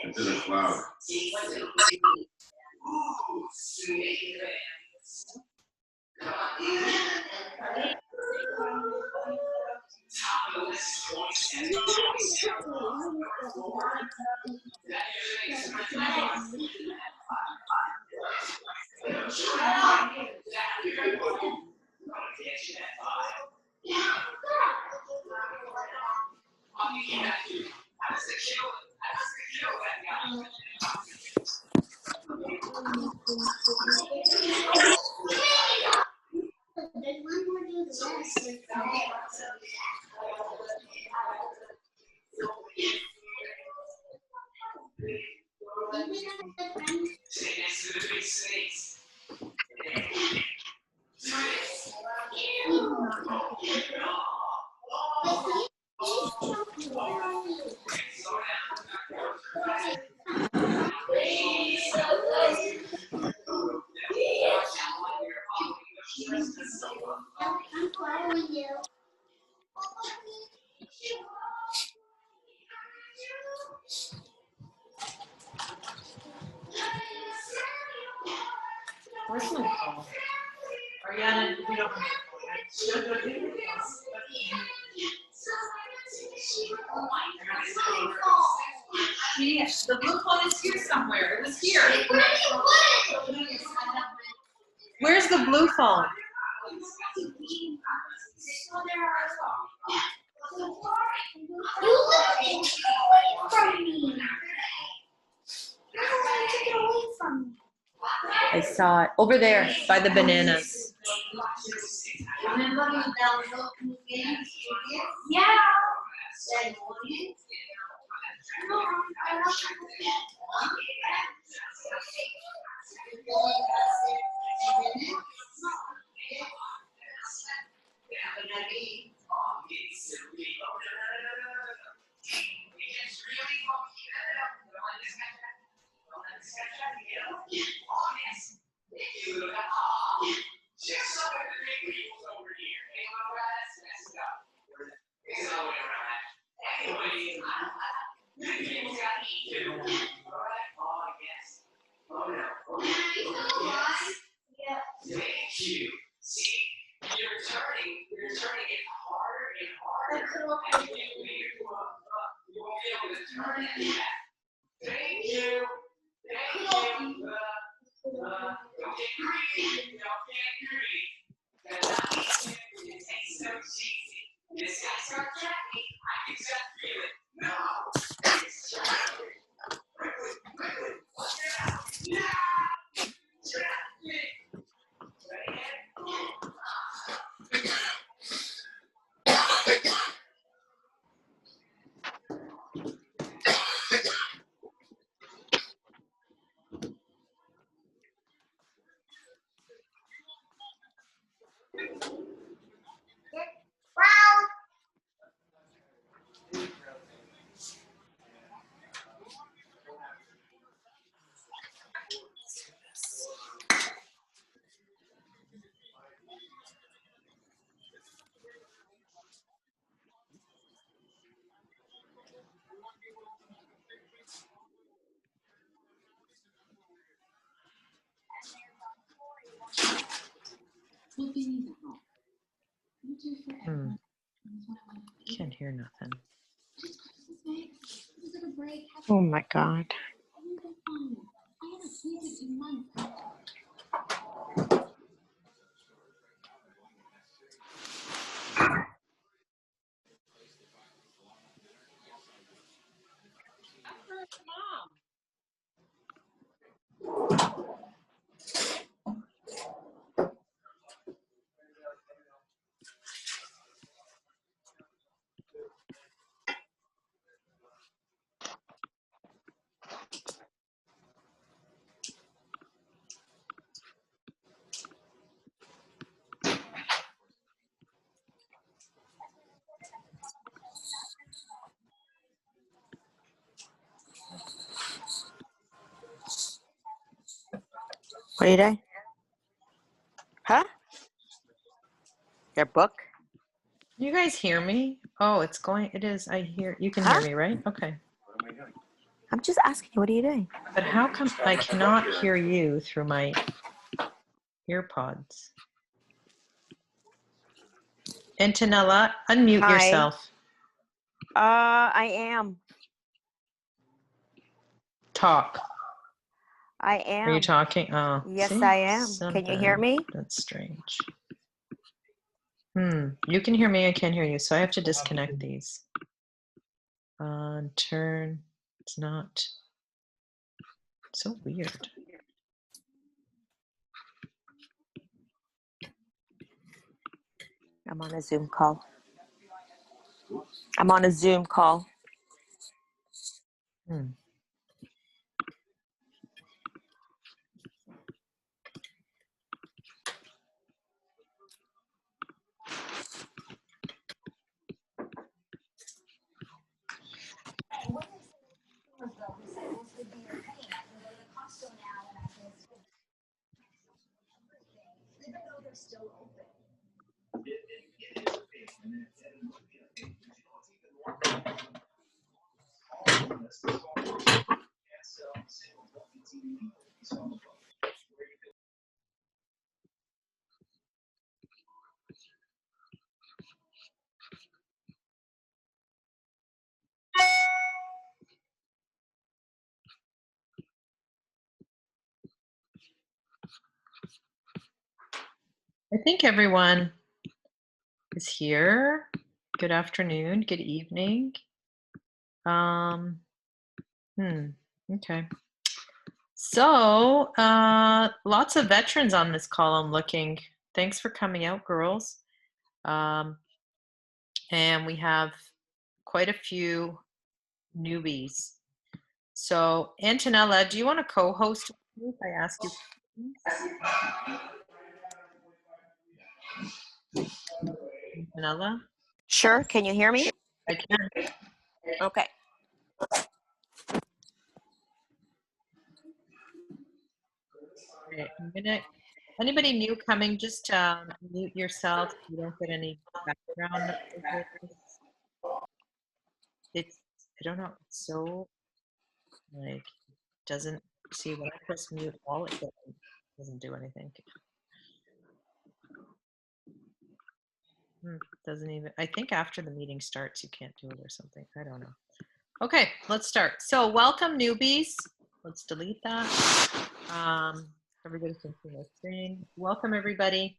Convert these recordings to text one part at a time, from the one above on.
Into the cloud. Where's my phone? Ariana, we don't have the blue phone is here somewhere. It was here. Where's the blue phone? You took it away from me. You took it away from me. I saw it over there by the bananas. Yeah. Can't hear nothing. Oh my God. What did I? Huh? Their book? You guys hear me? Oh, it's going. It is. I hear. You can Huh? hear me, right? Okay. I'm just asking you, what are you doing? But how come I cannot hear you through my earpods? Antonella, unmute Hi. yourself. I am. Talk. I Are you am. talking? Oh, Yes, see? I am. Can you hear Something. me? That's strange. You can hear me. I can't hear you. So I have to disconnect these. Turn. It's not. So weird. I'm on a Zoom call. I'm on a Zoom call. I think everyone is here. Good afternoon. Good evening. Okay. So, lots of veterans on this call I'm looking. Thanks for coming out, girls. And we have quite a few newbies. So, Antonella, do you want to co-host if I ask you? Antonella? Sure. Can you hear me? I can. Okay. Okay, I'm gonna. Anybody new coming, just mute yourself so you don't get any background noises. It's, I don't know, it's so, like, doesn't, see, when I press mute all, it doesn't do anything. Doesn't even, I think after the meeting starts, you can't do it or something. I don't know. Okay, let's start. So welcome, newbies. Let's delete that. Everybody can see my screen. Welcome, everybody.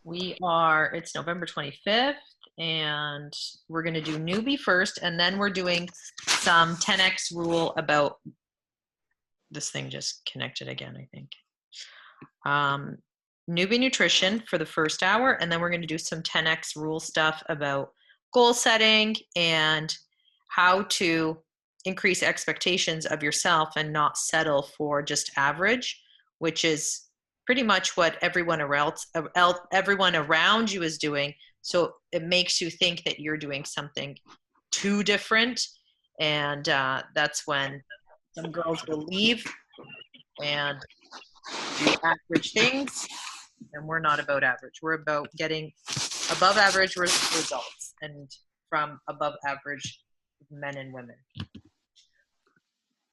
It's November 25th, and we're going to do newbie first, and then we're doing some 10x rule about, this thing just connected again, I think. Newbie Nutrition for the first hour, and then we're going to do some 10x rule stuff about goal setting and how to increase expectations of yourself and not settle for just average, which is pretty much what everyone around you is doing. So it makes you think that you're doing something too different, and that's when some girls will leave and do average things, and we're not about average. We're about getting above average results, and from above average men and women.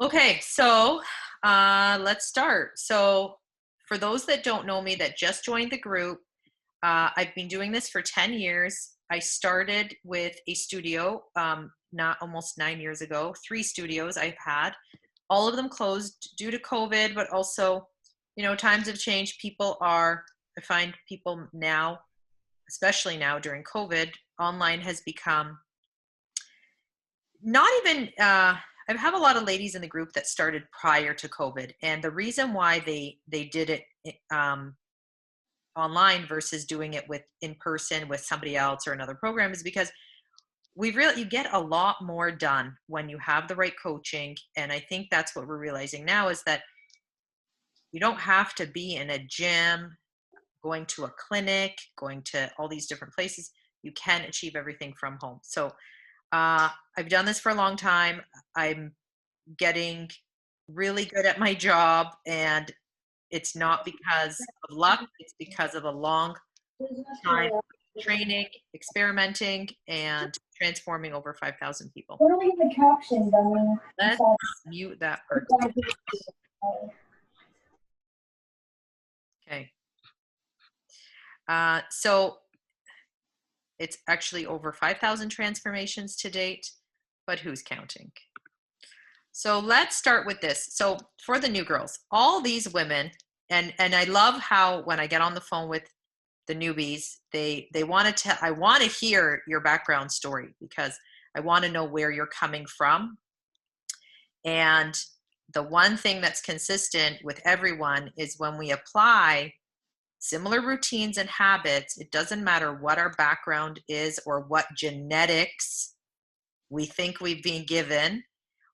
Okay, so let's start. So for those that don't know me, that just joined the group, I've been doing this for 10 years. I started with a studio almost 9 years ago. 3 studios I've had. All of them closed due to COVID, but also, you know, times have changed. I find people now, especially now during COVID, online has become not even, I have a lot of ladies in the group that started prior to COVID. And the reason why they did it online versus doing it in person with somebody else or another program is because you get a lot more done when you have the right coaching. And I think that's what we're realizing now, is that you don't have to be in a gym, going to a clinic, going to all these different places. You can achieve everything from home. So I've done this for a long time. I'm getting really good at my job, and it's not because of luck. It's because of a long time training, experimenting, and transforming over 5,000 people. What are the captions? I mean, Let's mute that part. Okay. So it's actually over 5,000 transformations to date, but who's counting? So let's start with this. So for the new girls, all these women, and I love how when I get on the phone with the newbies, they want to I want to hear your background story because I want to know where you're coming from. And the one thing that's consistent with everyone is when we apply similar routines and habits, it doesn't matter what our background is or what genetics we think we've been given.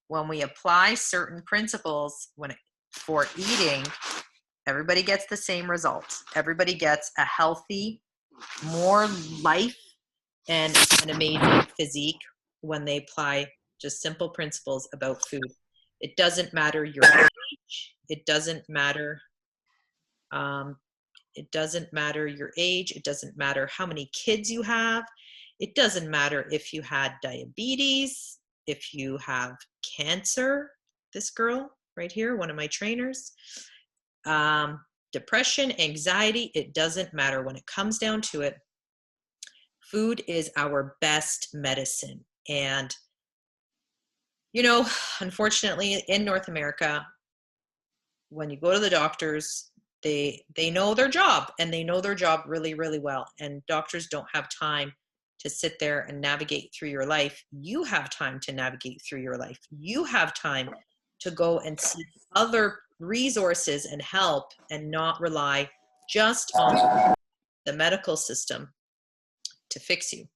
When we apply certain principles for eating, everybody gets the same results. Everybody gets a healthy, more life and an amazing physique when they apply just simple principles about food. It doesn't matter your age. It doesn't matter. It doesn't matter your age. It doesn't matter how many kids you have. It doesn't matter if you had diabetes, if you have cancer. This girl right here, one of my trainers. Depression, anxiety, it doesn't matter. When it comes down to it, food is our best medicine. And, you know, unfortunately in North America, when you go to the doctors, they know their job and they know their job really, really well. And doctors don't have time to sit there and navigate through your life. You have time to navigate through your life. You have time to go and seek other resources and help and not rely just on the medical system to fix you.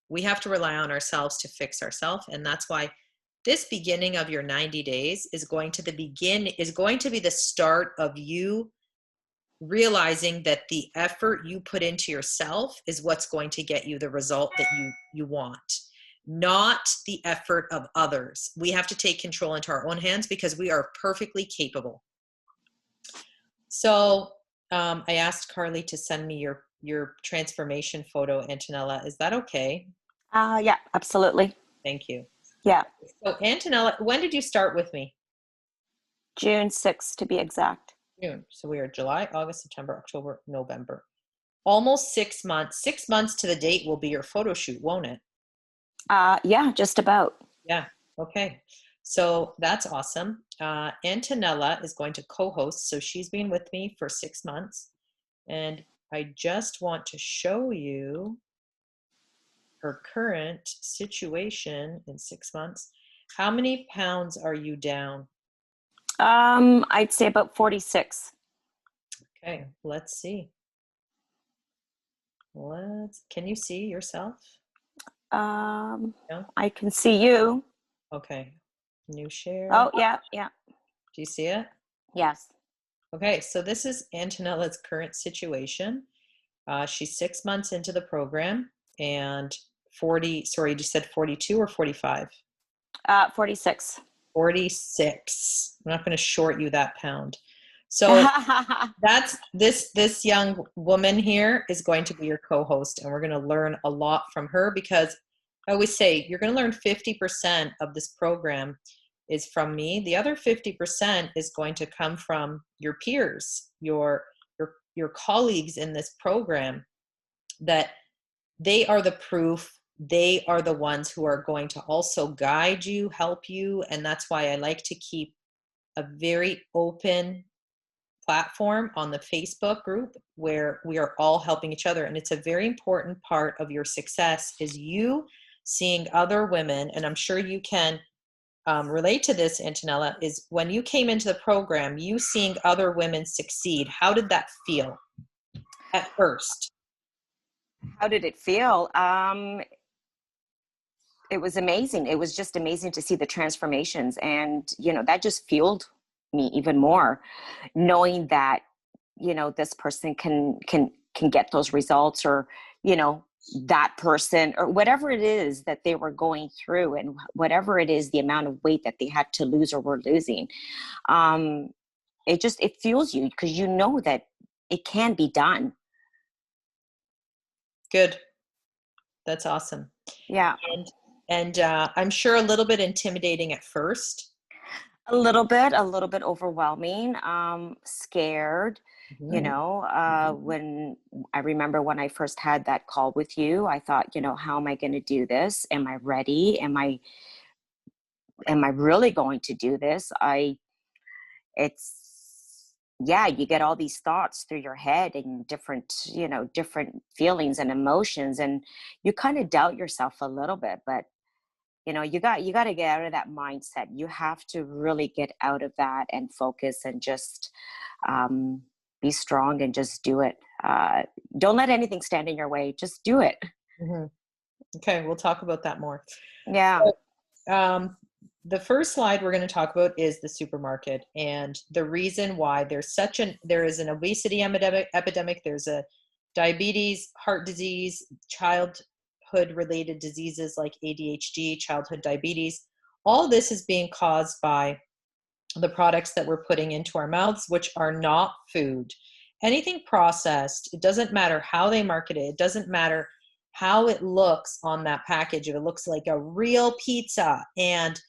We have to rely on ourselves to fix ourselves. And that's why this beginning of your 90 days is going to be the start of you realizing that the effort you put into yourself is what's going to get you the result that you want, not the effort of others. We have to take control into our own hands because we are perfectly capable. So I asked Carly to send me your transformation photo, Antonella. Is that okay? Yeah, absolutely. Thank you. Yeah. So Antonella, when did you start with me? June 6th to be exact. June. So we are July, August, September, October, November. Almost 6 months. 6 months to the date will be your photo shoot, won't it? Yeah, just about. Yeah. Okay. So that's awesome. Antonella is going to co-host. So she's been with me for 6 months. And I just want to show you her current situation in 6 months. How many pounds are you down? I'd say about 46. Okay, let's see. Can you see yourself? No? I can see you. Okay. New share. Oh, yeah. Do you see it? Yes. Okay, so this is Antonella's current situation. She's 6 months into the program and you said 42 or 45? 46. 46. I'm not going to short you that pound. So that's this young woman here is going to be your co-host, and we're going to learn a lot from her because I always say you're going to learn 50% of this program is from me. The other 50% is going to come from your peers, your colleagues in this program, that they are the proof. They are the ones who are going to also guide you, help you. And that's why I like to keep a very open platform on the Facebook group where we are all helping each other. And it's a very important part of your success is you seeing other women. And I'm sure you can relate to this, Antonella, is when you came into the program, you seeing other women succeed. How did that feel at first? How did it feel? It was amazing. It was just amazing to see the transformations. And, that just fueled me even more, knowing that, this person can get those results, or, that person, or whatever it is that they were going through, and whatever it is, the amount of weight that they had to lose or were losing. It fuels you because you know that it can be done. Good. That's awesome. Yeah. And I'm sure a little bit intimidating at first. A little bit overwhelming, scared, when I remember when I first had that call with you, I thought, how am I going to do this? Am I ready? Am I really going to do this? You get all these thoughts through your head and different feelings and emotions, and you kind of doubt yourself a little bit, but you got to get out of that mindset. You have to really get out of that and focus and just be strong and just do it. Don't let anything stand in your way. Just do it. Mm-hmm. Okay, we'll talk about that more. Yeah. So, the first slide we're going to talk about is the supermarket and the reason why there is an obesity epidemic. There's a diabetes, heart disease, childhood related diseases like ADHD, childhood diabetes. All this is being caused by the products that we're putting into our mouths, which are not food. Anything processed, it doesn't matter how they market it. It doesn't matter how it looks on that package. If it looks like a real pizza and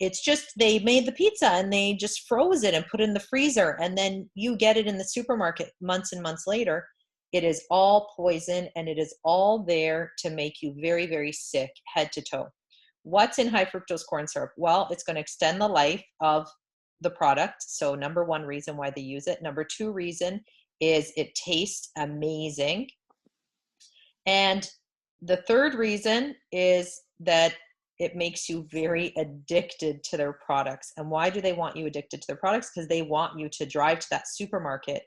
it's just they made the pizza and they just froze it and put it in the freezer, and then you get it in the supermarket months and months later. It is all poison, and it is all there to make you very, very sick head to toe. What's in high fructose corn syrup? Well, it's going to extend the life of the product. So number one reason why they use it. Number two reason is it tastes amazing. And the third reason is that it makes you very addicted to their products. And why do they want you addicted to their products? Because they want you to drive to that supermarket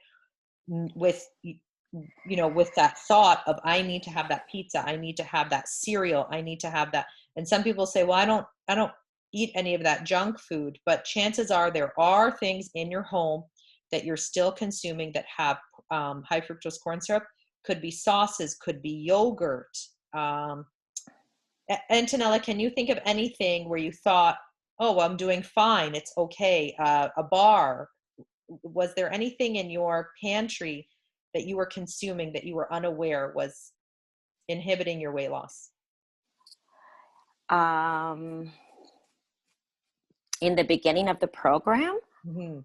with that thought of, I need to have that pizza. I need to have that cereal. I need to have that. And some people say, well, I don't eat any of that junk food, but chances are there are things in your home that you're still consuming that have high fructose corn syrup. Could be sauces, could be yogurt. Antonella, can you think of anything where you thought, oh, well, I'm doing fine, it's okay, a bar? Was there anything in your pantry that you were consuming that you were unaware was inhibiting your weight loss? In the beginning of the program, Mm-hmm.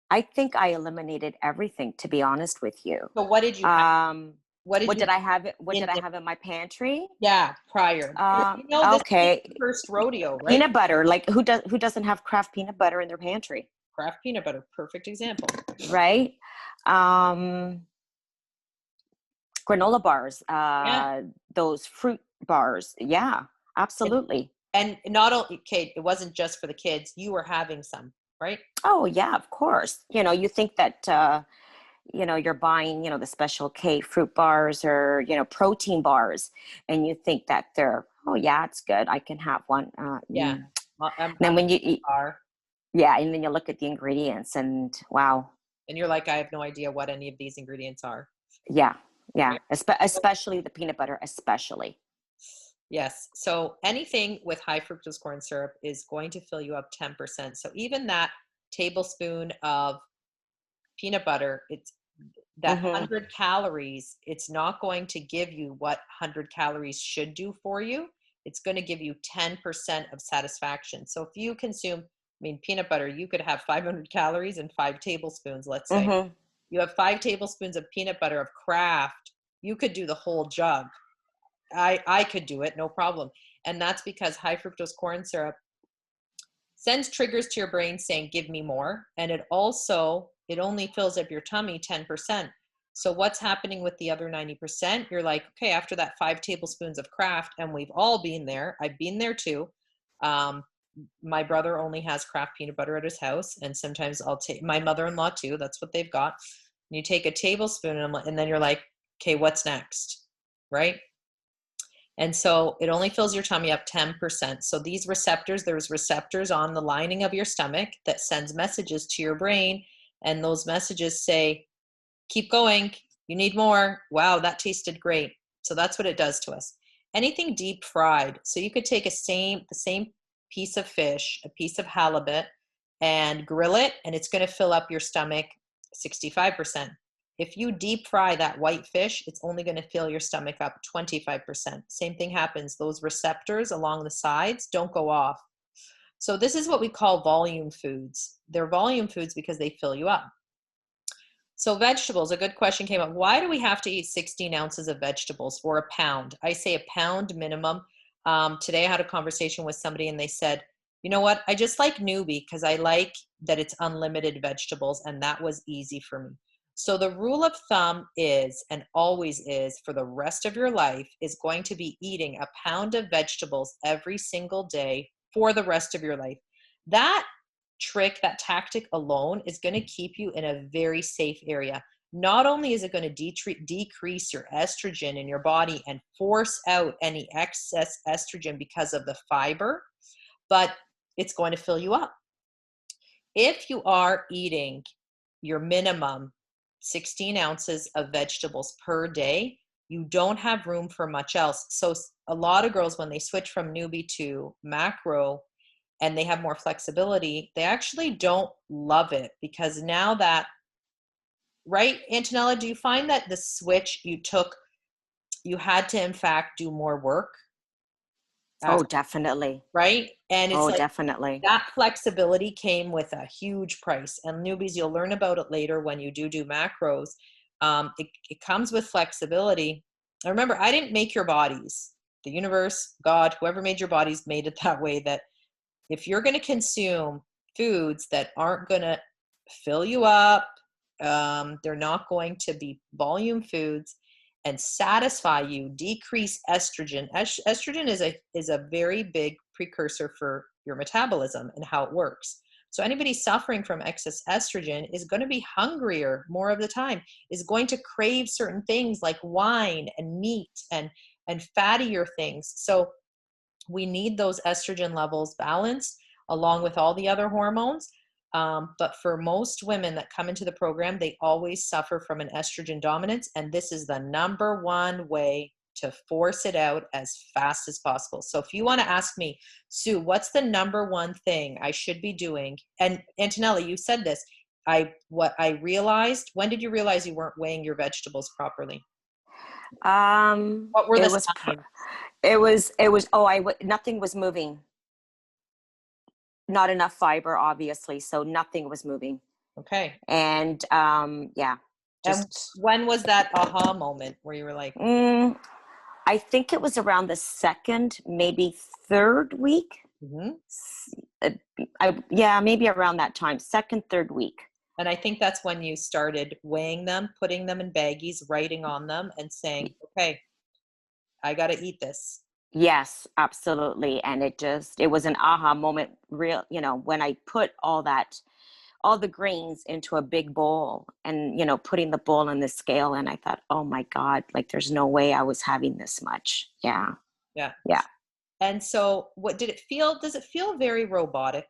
I think I eliminated everything, to be honest with you. So what did you have? What did I have? What did I have in my pantry? Yeah, prior. Okay. This is the first rodeo, right? Peanut butter. Like who doesn't have Kraft peanut butter in their pantry? Kraft peanut butter, perfect example. Right. Granola bars. Those fruit bars. Yeah, absolutely. And not only, Kate, it wasn't just for the kids. You were having some, right? Oh yeah, of course. You think that you're buying, the Special K fruit bars or, protein bars, and you think that they're, oh yeah, it's good, I can have one. Yeah. And then when you eat, and then you look at the ingredients and wow. And you're like, I have no idea what any of these ingredients are. Yeah. Right. Especially the peanut butter, especially. Yes. So anything with high fructose corn syrup is going to fill you up 10%. So even that tablespoon of peanut butter, it's that 100 calories, it's not going to give you what 100 calories should do for you. It's going to give you 10% of satisfaction. So if you consume, peanut butter, you could have 500 calories and 5 tablespoons, let's say. You have 5 tablespoons of peanut butter of Kraft, you could do the whole jug. I could do it, no problem. And that's because high fructose corn syrup sends triggers to your brain saying, give me more. And it only fills up your tummy 10%. So what's happening with the other 90%? You're like, okay, after that 5 tablespoons of Kraft, and we've all been there. I've been there too. My brother only has Kraft peanut butter at his house. And sometimes I'll take my mother-in-law too. That's what they've got. And you take a tablespoon and then you're like, okay, what's next? Right? And so it only fills your tummy up 10%. So these receptors, there's receptors on the lining of your stomach that sends messages to your brain. And those messages say, keep going, you need more. Wow, that tasted great. So that's what it does to us. Anything deep fried. So you could take the same piece of fish, a piece of halibut, and grill it, and it's going to fill up your stomach 65%. If you deep fry that white fish, it's only going to fill your stomach up 25%. Same thing happens. Those receptors along the sides don't go off. So this is what we call volume foods. They're volume foods because they fill you up. So vegetables, a good question came up. Why do we have to eat 16 ounces of vegetables or a pound? I say a pound minimum. Today I had a conversation with somebody and they said, you know what? I just like Newbie because I like that it's unlimited vegetables, and that was easy for me. So the rule of thumb is, and always is for the rest of your life, is going to be eating a pound of vegetables every single day for the rest of your life. That trick, that tactic alone is going to keep you in a very safe area. Not only is it going to decrease your estrogen in your body and force out any excess estrogen because of the fiber, but it's going to fill you up. If you are eating your minimum 16 ounces of vegetables per day, you don't have room for much else. So a lot of girls, when they switch from Newbie to macro and they have more flexibility, they actually don't love it, because now that, right, Antonella, do you find that the switch you took, you had to in fact do more work? Oh, definitely. Right? And it's Definitely. that flexibility came with a huge price. And newbies, you'll learn about it later when you do macros. It comes with flexibility. And remember, I didn't make your bodies. The universe, God, whoever made your bodies made it that way, that if you're going to consume foods that aren't going to fill you up, they're not going to be volume foods and satisfy you, decrease estrogen. Estrogen is a very big precursor for your metabolism and how it works. So anybody suffering from excess estrogen is going to be hungrier more of the time, is going to crave certain things like wine and meat and fattier things. So we need those estrogen levels balanced along with all the other hormones. But for most women that come into the program, they always suffer from an estrogen dominance. And this is the number one way to force it out as fast as possible. So if you want to ask me, Sue, what's the number one thing I should be doing? And Antonella, you said this. What I realized, when did you realize you weren't weighing your vegetables properly? What were the signs? Nothing was moving. Not enough fiber, obviously, so nothing was moving. Okay. And yeah. And when was that aha moment where you were like? I think it was around the second, maybe third week. Mm-hmm. Maybe around that time, second, third week. And I think that's when you started weighing them, putting them in baggies, writing on them, and saying, okay, I got to eat this. Yes, absolutely. And it was an aha moment, when I put all the grains into a big bowl and, putting the bowl on the scale. And I thought, oh my God, like there's no way I was having this much. Yeah. Yeah. Yeah. And so does it feel very robotic?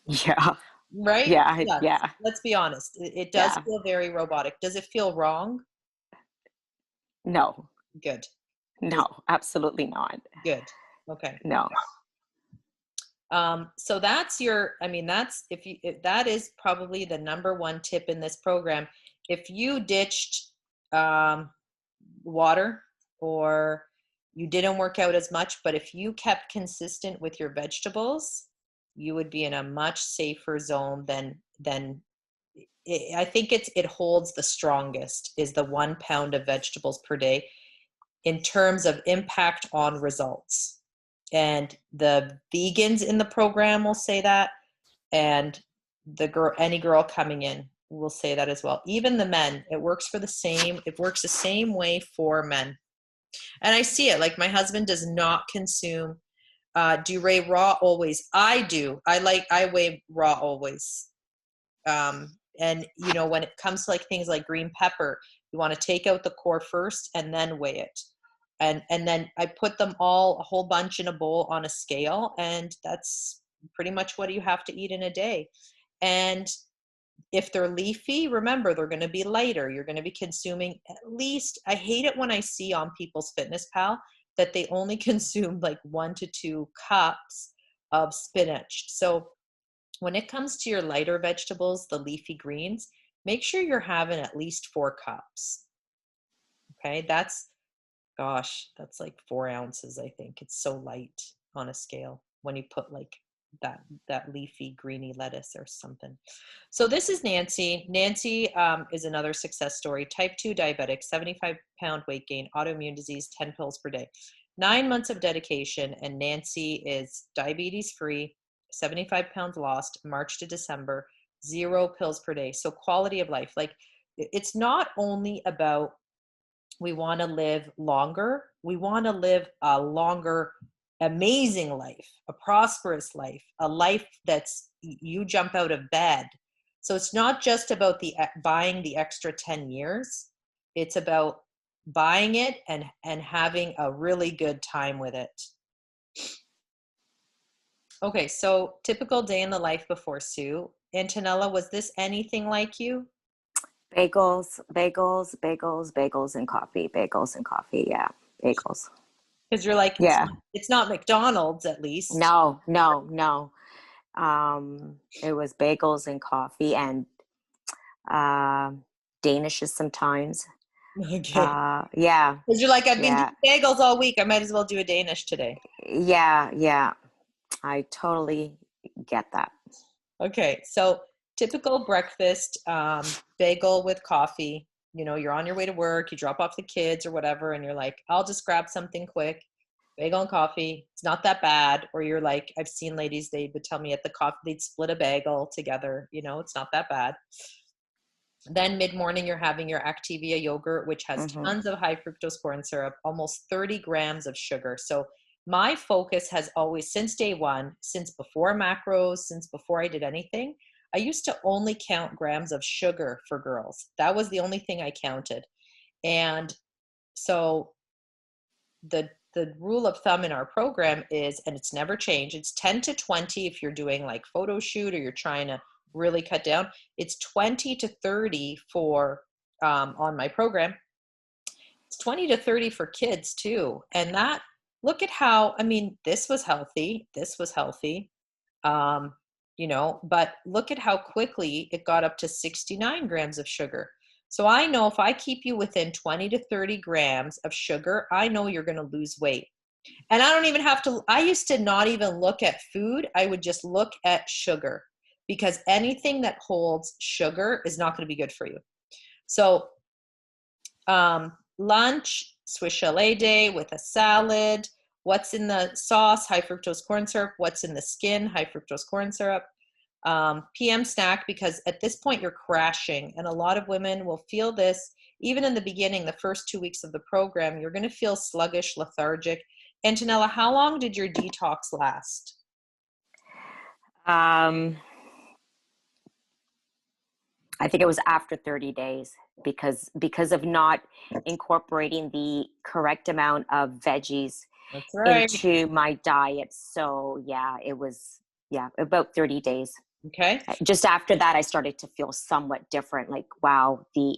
Yeah. Right? Yeah. Yeah. Let's be honest. It does feel very robotic. Does it feel wrong? No. Good. No, absolutely not. Good. Okay. No. So that is probably the number one tip in this program. If you ditched water or you didn't work out as much, but if you kept consistent with your vegetables, you would be in a much safer zone than I think it holds the strongest is the 1 pound of vegetables per day in terms of impact on results. And the vegans in the program will say that, and any girl coming in will say that as well. Even the men, it works the same way for men. And I see it, like my husband does not consume, do you weigh raw always? I do. I weigh raw always. And when it comes to like things like green pepper, you want to take out the core first and then weigh it. And then I put them all, a whole bunch in a bowl on a scale, and that's pretty much what you have to eat in a day. And if they're leafy, remember, they're going to be lighter. You're going to be consuming at least, I hate it when I see on people's Fitness Pal that they only consume like 1 to 2 cups of spinach. So when it comes to your lighter vegetables, the leafy greens, make sure you're having at least 4 cups. Okay, that's like 4 ounces, I think. It's so light on a scale when you put like that leafy greeny lettuce or something. So this is Nancy. Nancy is another success story. Type 2 diabetic, 75-pound weight gain, autoimmune disease, 10 pills per day. 9 months of dedication, and Nancy is diabetes free, 75 pounds lost, March to December, 0 pills per day. So quality of life. Like, it's not only about we want to live longer, we want to live a longer, amazing life, a prosperous life, a life that's you jump out of bed. So it's not just about the buying the extra 10 years. It's about buying it and having a really good time with it. Okay, so typical day in the life before Sue. Antonella, was this anything like you? Bagels, bagels, bagels, bagels, and coffee. Bagels and coffee. Yeah, bagels. Because you're like, Yeah. it's not McDonald's, at least. No. It was bagels and coffee and Danishes sometimes. Okay. Yeah. Because you're like, I've been doing bagels all week. I might as well do a Danish today. Yeah. I totally get that. Okay, so typical breakfast, bagel with coffee. You know, you're on your way to work, you drop off the kids or whatever, and you're like, I'll just grab something quick. Bagel and coffee. It's not that bad. Or you're like, I've seen ladies, they would tell me at the coffee, they'd split a bagel together. You know, it's not that bad. Then mid-morning, you're having your Activia yogurt, which has tons of high fructose corn syrup, almost 30 grams of sugar. So my focus has always, since day one, since before macros, since before I did anything, I used to only count grams of sugar for girls. That was the only thing I counted. And so the rule of thumb in our program is, and it's never changed, it's 10 to 20 if you're doing like photo shoot or you're trying to really cut down. It's 20 to 30 for on my program. It's 20 to 30 for kids too. And that, look at how, I mean, this was healthy, you know, but look at how quickly it got up to 69 grams of sugar. So I know if I keep you within 20 to 30 grams of sugar, I know you're going to lose weight. And I don't even have to, I used to not even look at food. I would just look at sugar, because anything that holds sugar is not going to be good for you. So lunch, Swiss chalet day with a salad. What's in the sauce? High fructose corn syrup. What's in the skin? High fructose corn syrup. PM snack, because at this point you're crashing, and a lot of women will feel this even in the beginning, the first 2 weeks of the program. You're going to feel sluggish, lethargic. Antonella, how long did your detox last? I think it was after 30 days because of not incorporating the correct amount of veggies into my diet. So yeah, it was about 30 days. Okay. Just after that, I started to feel somewhat different. Like, wow, the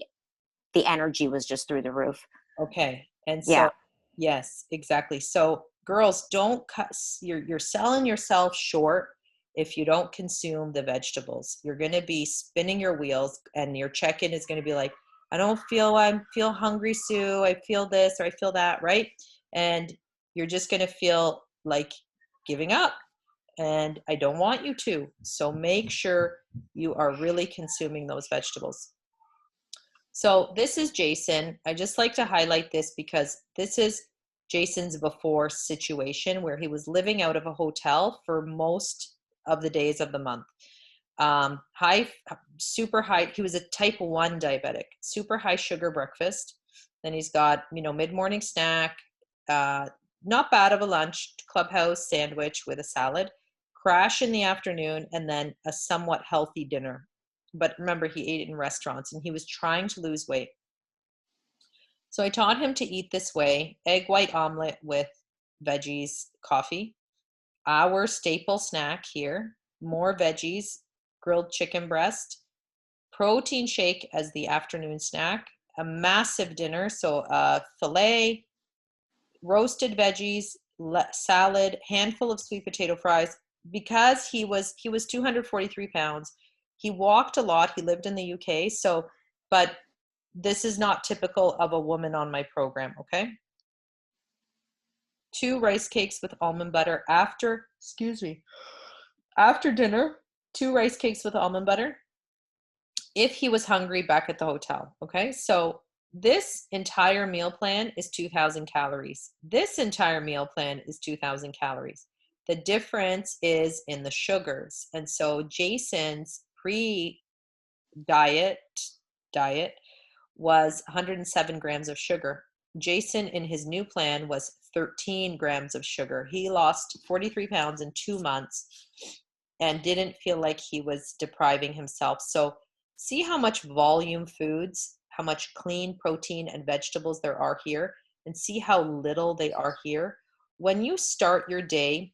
energy was just through the roof. Okay. And so, yes, exactly. So girls, don't cut, you're selling yourself short if you don't consume the vegetables. You're going to be spinning your wheels, and your check-in is going to be like, I feel hungry, Sue. I feel this or I feel that, right? And you're just going to feel like giving up. And I don't want you to. So make sure you are really consuming those vegetables. So this is Jason. I just like to highlight this because this is Jason's before situation, where he was living out of a hotel for most of the days of the month. Super high. He was a type 1 diabetic, super high sugar breakfast. Then he's got, mid-morning snack, not bad of a lunch, clubhouse sandwich with a salad, crash in the afternoon, and then a somewhat healthy dinner. But remember, he ate in restaurants and he was trying to lose weight. So I taught him to eat this way: egg white omelet with veggies, coffee. Our staple snack here, more veggies, grilled chicken breast, protein shake as the afternoon snack, a massive dinner, so filet, roasted veggies, salad, handful of sweet potato fries. Because he was 243 pounds, He walked a lot. He lived in the UK. So, but this is not typical of a woman on my program, okay? 2 rice cakes with almond butter after dinner, 2 rice cakes with almond butter. If he was hungry back at the hotel, okay? So this entire meal plan is 2,000 calories. This entire meal plan is 2,000 calories. The difference is in the sugars. And so Jason's pre-diet was 107 grams of sugar. Jason in his new plan was 13 grams of sugar. He lost 43 pounds in 2 months and didn't feel like he was depriving himself. So see how much volume foods, how much clean protein and vegetables there are here, and see how little they are here. When you start your day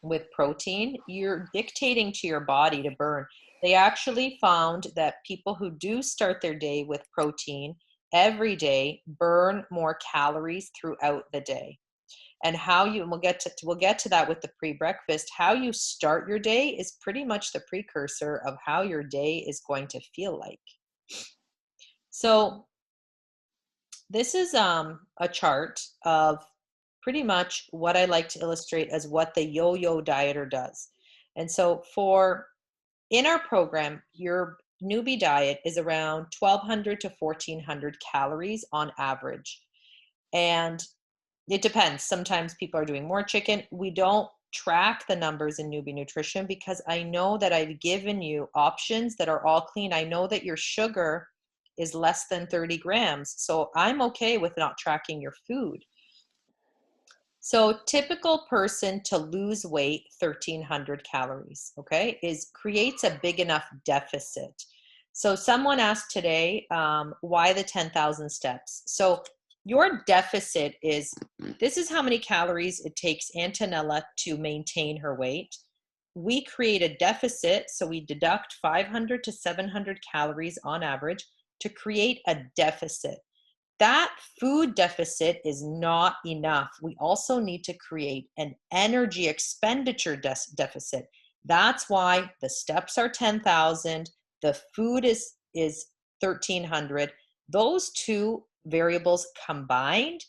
with protein, you're dictating to your body to burn. They actually found that people who do start their day with protein every day burn more calories throughout the day. And we'll get to that with the pre-breakfast. How you start your day is pretty much the precursor of how your day is going to feel like. So this is a chart of pretty much what I like to illustrate as what the yo-yo dieter does. And so in our program, your newbie diet is around 1,200 to 1,400 calories on average. And it depends. Sometimes people are doing more chicken. We don't track the numbers in Newbie Nutrition because I know that I've given you options that are all clean. I know that your sugar is less than 30 grams. So I'm okay with not tracking your food. So typical person to lose weight, 1,300 calories, okay, creates a big enough deficit. So someone asked today, why the 10,000 steps? So your deficit this is how many calories it takes Antonella to maintain her weight. We create a deficit, so we deduct 500 to 700 calories on average to create a deficit. That food deficit is not enough. We also need to create an energy expenditure deficit. That's why the steps are 10,000, the food is 1,300. Those two variables combined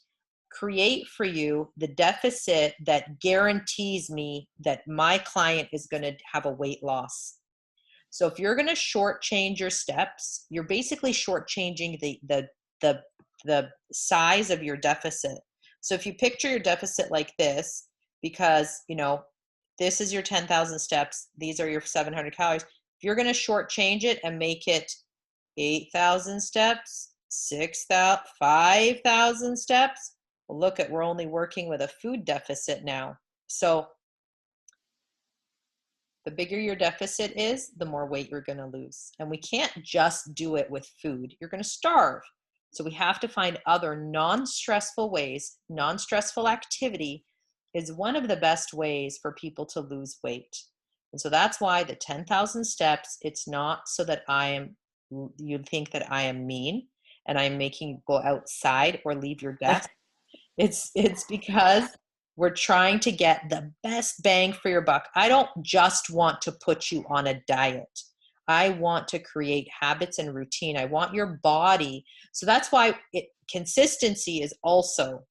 create for you the deficit that guarantees me that my client is going to have a weight loss. So if you're going to shortchange your steps, you're basically shortchanging the size of your deficit. So if you picture your deficit like this, because this is your 10,000 steps, these are your 700 calories. If you're going to shortchange it and make it 8,000 steps, 6,000, 5,000 steps, well, look at, we're only working with a food deficit now. So the bigger your deficit is, the more weight you're going to lose. And we can't just do it with food. You're going to starve. So we have to find other non-stressful ways. Non-stressful activity is one of the best ways for people to lose weight. And so that's why the 10,000 steps, it's not so that you think that I am mean and I'm making you go outside or leave your desk. It's because we're trying to get the best bang for your buck. I don't just want to put you on a diet. I want to create habits and routine. I want your body. So that's why consistency is also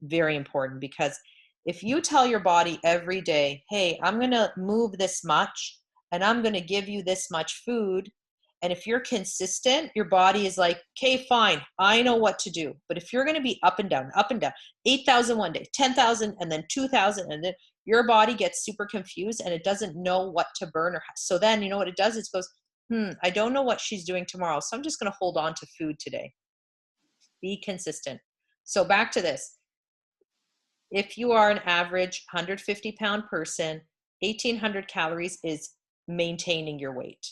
very important, because if you tell your body every day, hey, I'm going to move this much and I'm going to give you this much food. And if you're consistent, your body is like, okay, fine, I know what to do. But if you're going to be up and down, 8,000 one day, 10,000, and then 2,000, and then your body gets super confused and it doesn't know what to burn. So then you know what it does? It goes, I don't know what she's doing tomorrow, so I'm just going to hold on to food today. Be consistent. So back to this. If you are an average 150-pound person, 1,800 calories is maintaining your weight.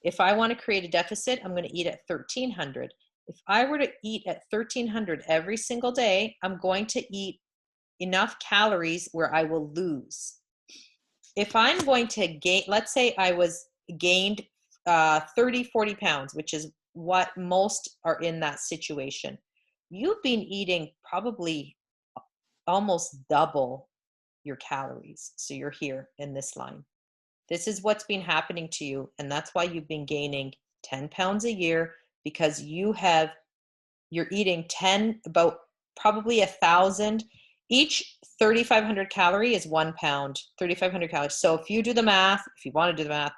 If I want to create a deficit, I'm going to eat at 1,300. If I were to eat at 1,300 every single day, I'm going to eat enough calories where I will lose. If I'm going to gain, let's say I gained 30, 40 pounds, which is what most are in that situation. You've been eating probably almost double your calories. So you're here in this line. This is what's been happening to you. And that's why you've been gaining 10 pounds a year, because you're eating about probably 1,000. Each 3,500 calorie is 1 pound, 3,500 calories. So if you do the math, if you want to do the math,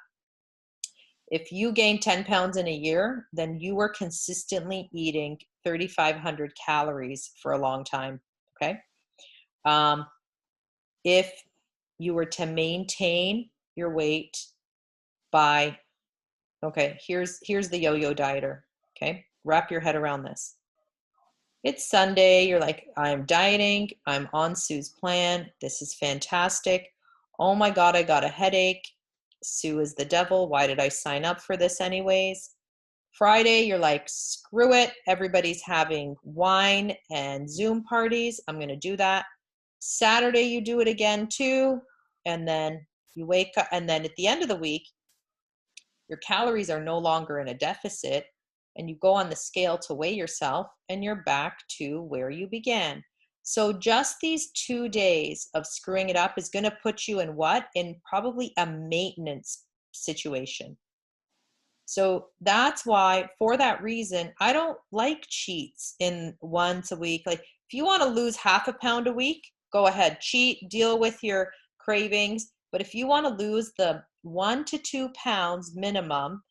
if you gain 10 pounds in a year, then you were consistently eating 3,500 calories for a long time, okay? If you were to maintain your weight by, okay, here's the yo-yo dieter, okay? Wrap your head around this. It's Sunday, you're like, I'm dieting, I'm on Sue's plan, this is fantastic. Oh my God, I got a headache. Sue is the devil. Why did I sign up for this anyways? Friday, you're like, screw it. Everybody's having wine and Zoom parties. I'm going to do that. Saturday, you do it again too. And then you wake up. And then at the end of the week, your calories are no longer in a deficit. And you go on the scale to weigh yourself and you're back to where you began. So just these 2 days of screwing it up is going to put you in what? In probably a maintenance situation. So that's why, for that reason, I don't like cheats in once a week. Like if you want to lose 0.5 pound a week, go ahead, cheat, deal with your cravings. But if you want to lose the 1 to 2 pounds minimum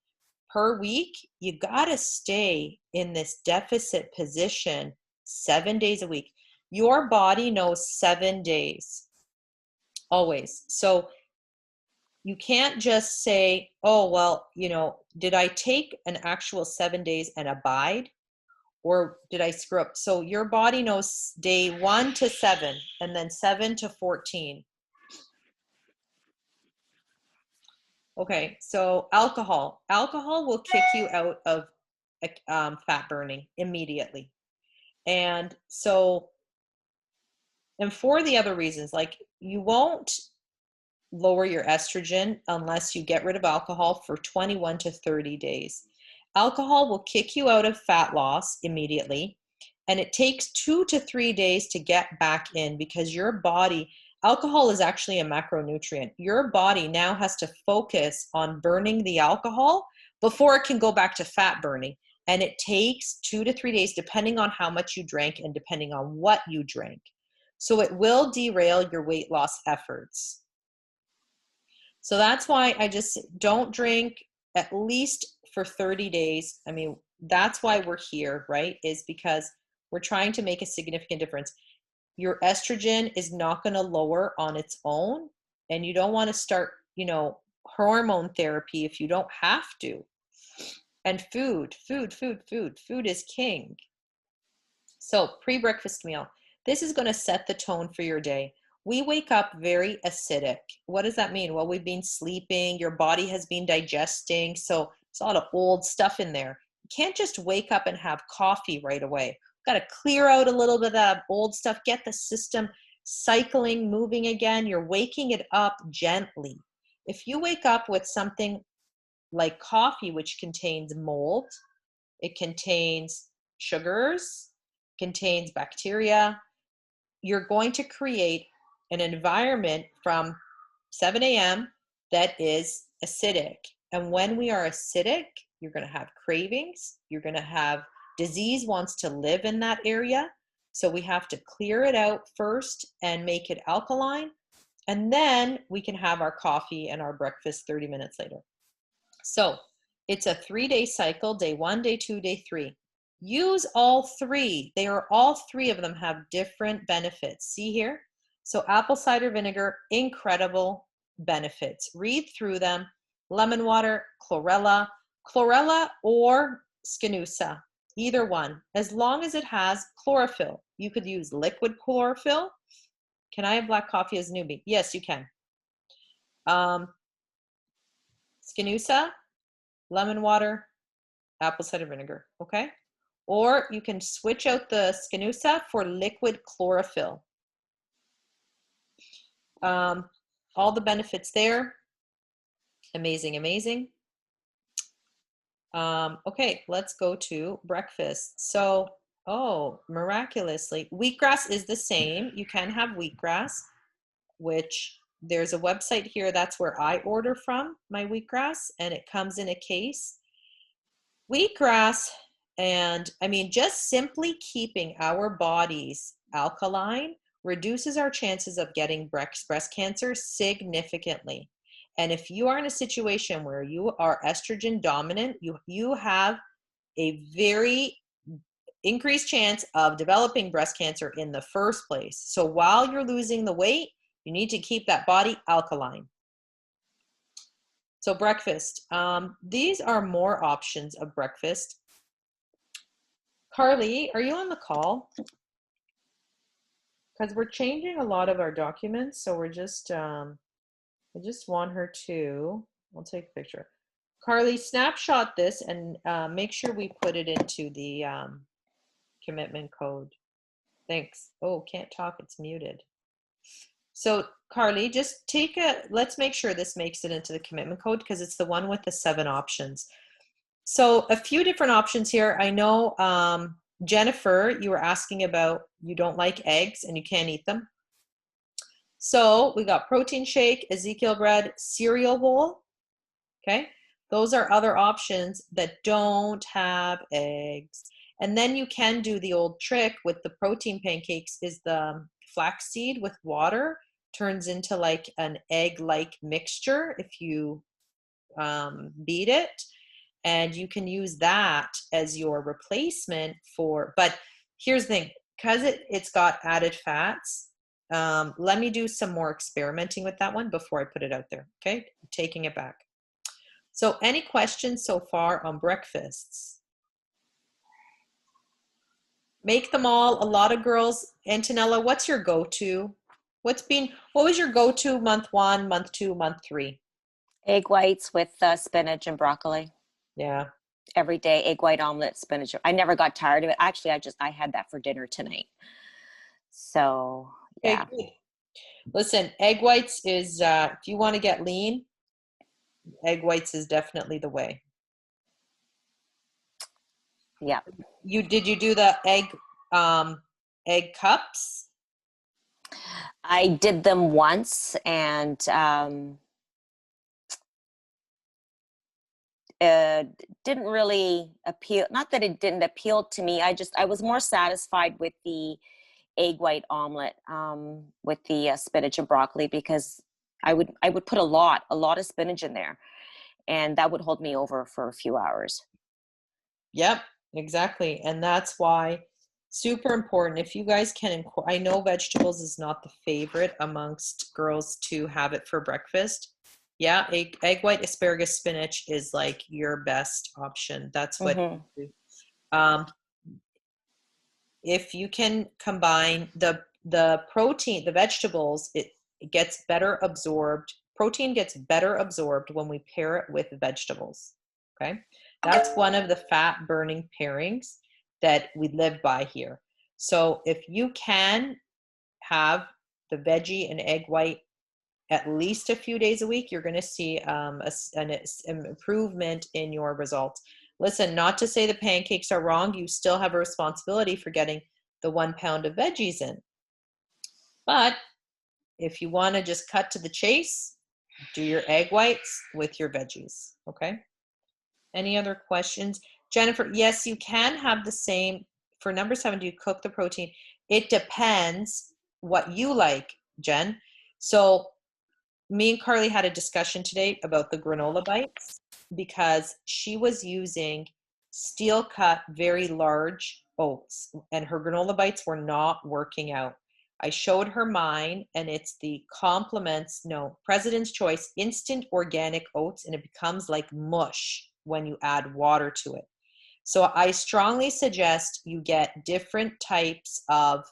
per week, you got to stay in this deficit position 7 days a week. Your body knows 7 days, always. So you can't just say, oh, well, did I take an actual 7 days and abide, or did I screw up? So your body knows day 1 to 7 and then 7 to 14. Okay, so alcohol will kick you out of fat burning immediately. And so, and for the other reasons, like you won't lower your estrogen unless you get rid of alcohol for 21 to 30 days. Alcohol will kick you out of fat loss immediately, and it takes 2 to 3 days to get back in, because your body, alcohol is actually a macronutrient. Your body now has to focus on burning the alcohol before it can go back to fat burning. And it takes 2 to 3 days, depending on how much you drank and depending on what you drank. So it will derail your weight loss efforts. So that's why I just don't drink at least for 30 days. I mean, that's why we're here, right? Is because we're trying to make a significant difference. Your estrogen is not going to lower on its own, and you don't want to start, hormone therapy if you don't have to. And food is king. So pre-breakfast meal. This is going to set the tone for your day. We wake up very acidic. What does that mean? Well, we've been sleeping, your body has been digesting, so there's a lot of old stuff in there. You can't just wake up and have coffee right away. Got to clear out a little bit of that old stuff, get the system cycling, moving again. You're waking it up gently. If you wake up with something like coffee, which contains mold, it contains sugars, contains bacteria, you're going to create an environment from 7 a.m. that is acidic. And when we are acidic, you're going to have cravings. You're going to have disease wants to live in that area. So we have to clear it out first and make it alkaline. And then we can have our coffee and our breakfast 30 minutes later. So it's a 3-day cycle, day 1, day 2, day 3. Use all 3. All 3 of them have different benefits. See here? So apple cider vinegar, incredible benefits. Read through them. Lemon water, chlorella or scanusa, either one, as long as it has chlorophyll. You could use liquid chlorophyll. Can I have black coffee as newbie? Yes, you can. Scanusa, lemon water, apple cider vinegar, okay? Or you can switch out the scanusa for liquid chlorophyll. All the benefits there. Amazing, amazing. Okay, let's go to breakfast. So, miraculously, wheatgrass is the same. You can have wheatgrass, which there's a website here. That's where I order from my wheatgrass, and it comes in a case. Wheatgrass, and I mean, just simply keeping our bodies alkaline reduces our chances of getting breast cancer significantly. And if you are in a situation where you are estrogen dominant, you have a very increased chance of developing breast cancer in the first place. So while you're losing the weight, you need to keep that body alkaline. So breakfast, these are more options of breakfast. Carly, are you on the call? Because we're changing a lot of our documents, so we're just, I just want her to, I'll take a picture. Carly, snapshot this and make sure we put it into the commitment code. Thanks. Oh, can't talk, it's muted. So Carly, just take let's make sure this makes it into the commitment code because it's the one with the 7 options. So a few different options here. I know, Jennifer, you were asking about you don't like eggs and you can't eat them. So we got protein shake, Ezekiel bread, cereal bowl. Okay. Those are other options that don't have eggs. And then you can do the old trick with the protein pancakes is the flaxseed with water turns into like an egg-like mixture if you beat it. And you can use that as your replacement for, but here's the thing, because it's got added fats, let me do some more experimenting with that one before I put it out there, okay? I'm taking it back. So any questions so far on breakfasts? Make them all. A lot of girls. Antonella, what's your go-to? What was your go-to month 1, month 2, month 3? Egg whites with spinach and broccoli. Yeah. Every day, egg white omelet, spinach. I never got tired of it. Actually, I had that for dinner tonight. So, yeah. Okay, listen, egg whites is, if you want to get lean, egg whites is definitely the way. Yeah. Did you do the egg cups? I did them once and didn't really appeal. Not that it didn't appeal to me. I was more satisfied with the egg white omelet with the spinach and broccoli because I would put a lot of spinach in there, and that would hold me over for a few hours. Yep, exactly. And that's why super important. If you guys can, I know vegetables is not the favorite amongst girls to have it for breakfast. Yeah, egg white, asparagus, spinach is like your best option. That's what. Mm-hmm. If you can combine the protein, the vegetables, it gets better absorbed. Protein gets better absorbed when we pair it with vegetables. Okay, that's one of the fat burning pairings that we live by here. So if you can have the veggie and egg white at least a few days a week, you're going to see an improvement in your results. Listen, not to say the pancakes are wrong. You still have a responsibility for getting the 1 pound of veggies in. But if you want to just cut to the chase, do your egg whites with your veggies. Okay. Any other questions? Jennifer, yes, you can have the same. For number 7, do you cook the protein? It depends what you like, Jen. So me and Carly had a discussion today about the granola bites because she was using steel cut, very large oats, and her granola bites were not working out. I showed her mine, and it's the President's Choice instant organic oats, and it becomes like mush when you add water to it. So I strongly suggest you get different types of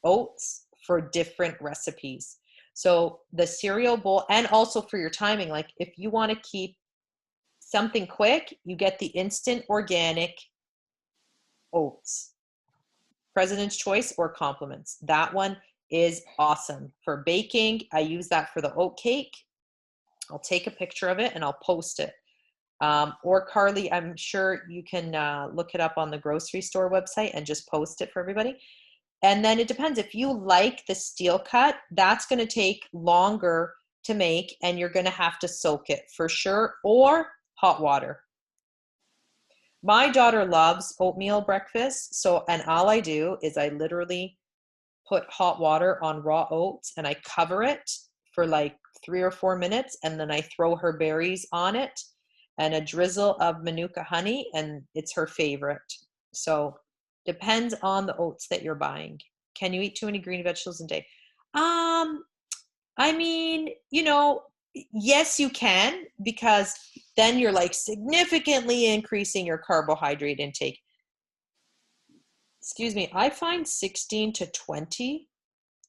oats for different recipes. So the cereal bowl, and also for your timing, like if you want to keep something quick, you get the instant organic oats, President's Choice or Compliments. That one is awesome for baking. I use that for the oat cake. I'll take a picture of it and I'll post it. Or Carly, I'm sure you can look it up on the grocery store website and just post it for everybody. And then it depends. If you like the steel cut, that's going to take longer to make, and you're going to have to soak it for sure, or hot water. My daughter loves oatmeal breakfast. So, and all I do is I literally put hot water on raw oats and I cover it for like 3 or 4 minutes. And then I throw her berries on it and a drizzle of Manuka honey, and it's her favorite. So depends on the oats that you're buying. Can you eat too many green vegetables a day? I mean, yes, you can, because then you're like significantly increasing your carbohydrate intake. Excuse me, I find 16 to 20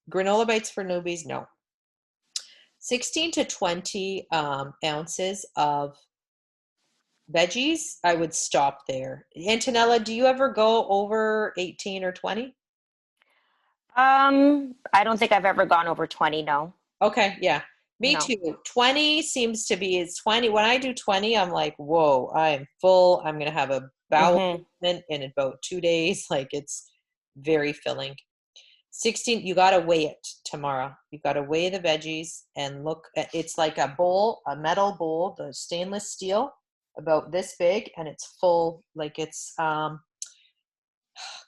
granola bites for newbies. No, 16 to 20 ounces of veggies. I would stop there. Antonella, do you ever go over 18 or 20? I don't think I've ever gone over 20, no. Okay, yeah. Me No. too. 20 seems to be, it's 20. When I do 20, I'm like, whoa, I'm full. I'm going to have a bowel movement in about 2 days. Like, it's very filling. 16, you got to weigh it tomorrow. You got to weigh the veggies and look at, it's like a bowl, a metal bowl, the stainless steel, about this big, and it's full. Like, it's,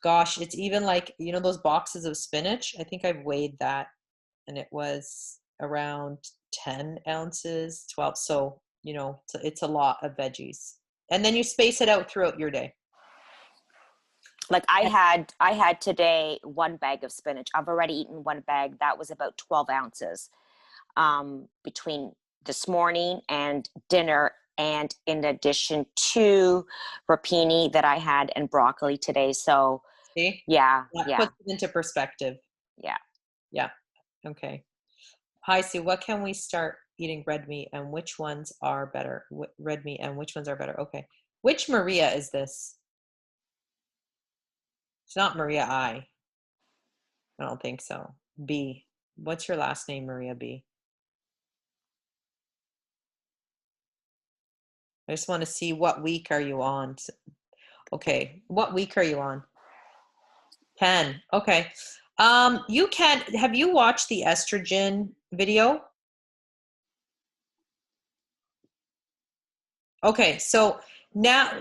gosh, it's even like, those boxes of spinach. I think I've weighed that, and it was around 10 ounces, 12. So, it's a lot of veggies. And then you space it out throughout your day. Like I had today 1 bag of spinach. I've already eaten 1 bag. That was about 12 ounces between this morning and dinner. And in addition to rapini that I had and broccoli today. So See? yeah. That puts it into perspective. Yeah. Yeah. Okay. Hi, Sue. What can we start eating red meat, and which ones are better? Red meat and which ones are better? Okay. Which Maria is this? It's not Maria I don't think so. B. What's your last name, Maria B? I just want to see, what week are you on? Okay. What week are you on? 10. Okay. Have you watched the estrogen video? Okay, so now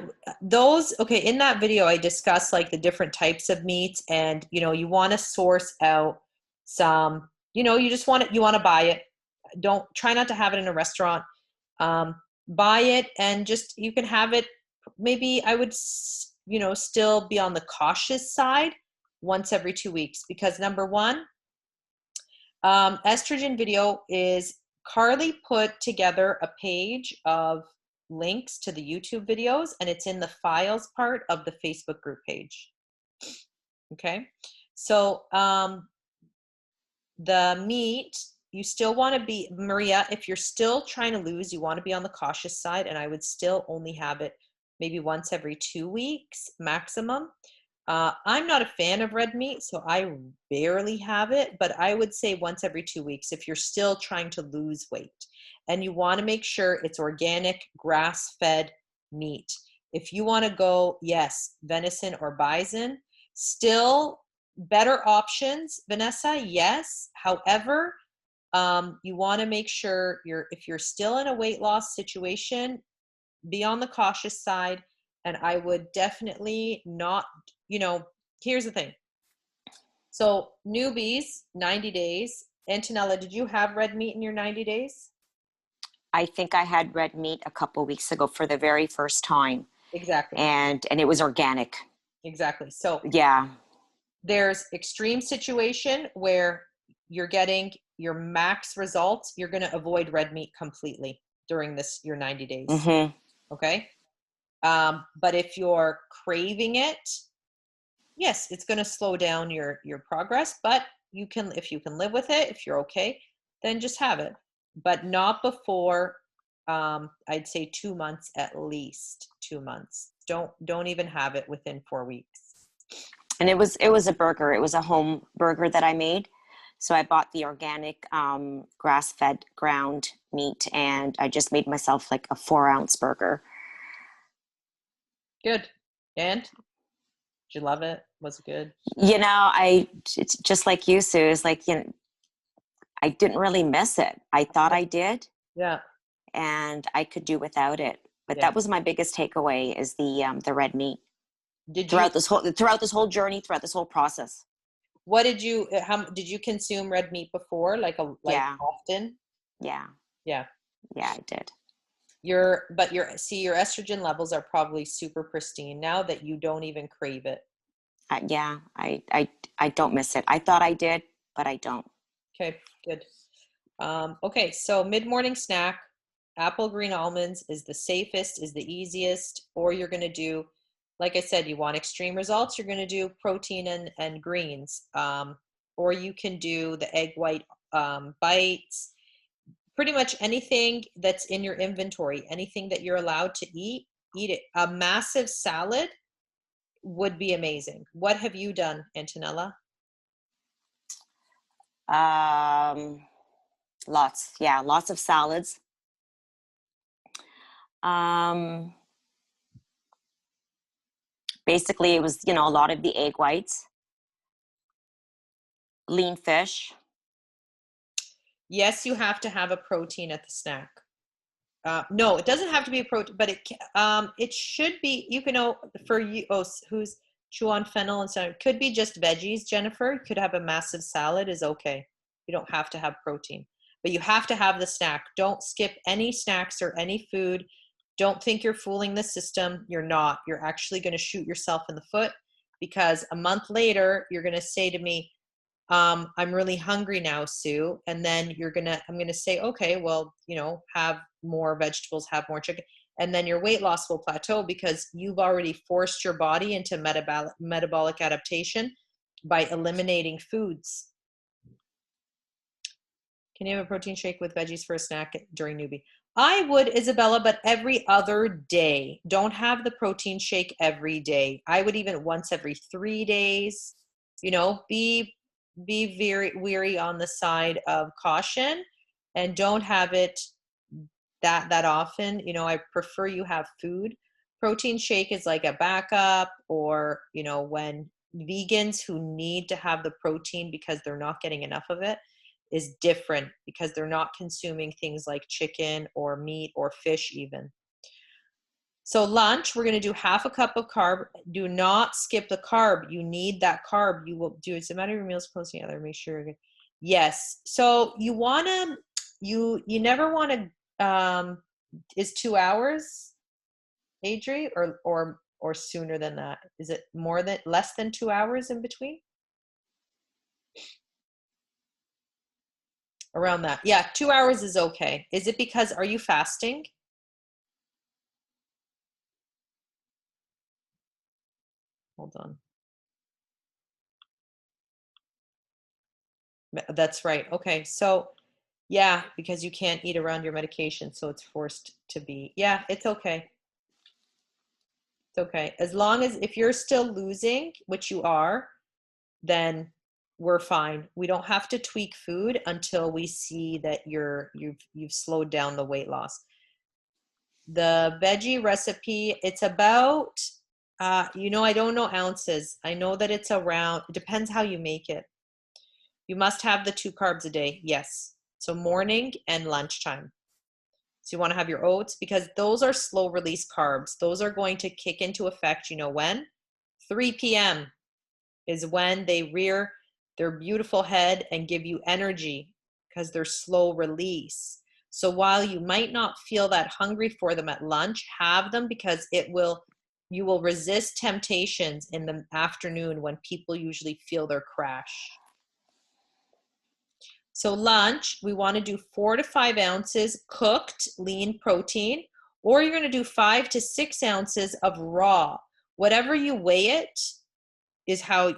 in that video I discussed like the different types of meats, and you want to source out some, you want to buy it. Don't try not to have it in a restaurant. Buy it, and just, you can have it. Maybe I would, still be on the cautious side once every 2 weeks, because number one, estrogen video is, Carly put together a page of links to the YouTube videos, and it's in the files part of the Facebook group page. Okay. So, the meat, you still want to be, Maria, if you're still trying to lose, you want to be on the cautious side, and I would still only have it maybe once every 2 weeks maximum. I'm not a fan of red meat, so I barely have it, but I would say once every 2 weeks if you're still trying to lose weight. And you want to make sure it's organic, grass-fed meat. If you want to go, yes, venison or bison, still better options, Vanessa, yes. However, you want to make sure if you're still in a weight loss situation, be on the cautious side. And I would definitely not, here's the thing. So newbies, 90 days. Antonella, did you have red meat in your 90 days? I think I had red meat a couple weeks ago for the very first time. Exactly. And it was organic. Exactly. So yeah, there's extreme situation where you're getting your max results. You're going to avoid red meat completely during your 90 days. Mm-hmm. Okay. But if you're craving it, yes, it's going to slow down your progress, but if you can live with it, if you're okay, then just have it, but not before, I'd say 2 months, at least 2 months. Don't even have it within 4 weeks. And it was a burger. It was a home burger that I made. So I bought the organic, grass-fed ground meat, and I just made myself like a 4-ounce burger. Good. And Did you love it? Was it good? It's just like you, Sue. It's like, I didn't really miss it. I thought I did, Yeah. and I could do without it. But Yeah. that was my biggest takeaway, is the red meat Did you, throughout this whole journey, throughout this whole process. what did you, how did you consume red meat before? Like Yeah. often? Yeah. Yeah. Yeah, I did. Your estrogen levels are probably super pristine now that you don't even crave it. Yeah, I don't miss it. I thought I did, but I don't. Okay, good. Okay, so mid-morning snack, apple green almonds is the safest, is the easiest, or you're going to do, like I said, you want extreme results, you're going to do protein and greens, or you can do the egg white bites. Pretty much anything that's in your inventory, anything that you're allowed to eat it. A massive salad would be amazing. What have you done, Antonella? Lots of salads. Basically, it was, a lot of the egg whites, lean fish. Yes, you have to have a protein at the snack. No, it doesn't have to be a protein, but it should be. You can know for you. Oh, who's chew on fennel and so it could be just veggies. Jennifer, you could have a massive salad is okay. You don't have to have protein, but you have to have the snack. Don't skip any snacks or any food. Don't think you're fooling the system. You're not. You're actually going to shoot yourself in the foot, because a month later you're going to say to me, I'm really hungry now, Sue. And then I'm going to say, okay, well, have more vegetables, have more chicken. And then your weight loss will plateau because you've already forced your body into metabolic adaptation by eliminating foods. Can you have a protein shake with veggies for a snack during Newbie? I would, Isabella, but every other day. Don't have the protein shake every day. I would even once every 3 days. Be very weary on the side of caution, and don't have it that often. I prefer you have food. Protein shake is like a backup, or when vegans who need to have the protein because they're not getting enough of it is different, because they're not consuming things like chicken or meat or fish even. So lunch, we're going to do half a cup of carb. Do not skip the carb. You need that carb. You will do it's a matter of your meals close together. Make sure you're good. Yes. So you want to, you never want to, is 2 hours, Adri, or sooner than that? Is it less than 2 hours in between? Around that. Yeah. 2 hours is okay. Is it because, are you fasting? Hold on. That's right. Okay. So yeah, because you can't eat around your medication, so it's forced to be. Yeah, it's okay. It's okay. As long as if you're still losing, which you are, then we're fine. We don't have to tweak food until we see that you've slowed down the weight loss. The veggie recipe, it's about I don't know ounces. I know that it's around, it depends how you make it. You must have the 2 carbs a day. Yes. So morning and lunchtime. So you want to have your oats, because those are slow release carbs. Those are going to kick into effect, when? 3 p.m. is when they rear their beautiful head and give you energy, because they're slow release. So while you might not feel that hungry for them at lunch, have them, because you will resist temptations in the afternoon when people usually feel their crash. So lunch, we want to do 4 to 5 ounces cooked lean protein, or you're going to do 5 to 6 ounces of raw. Whatever you weigh it is how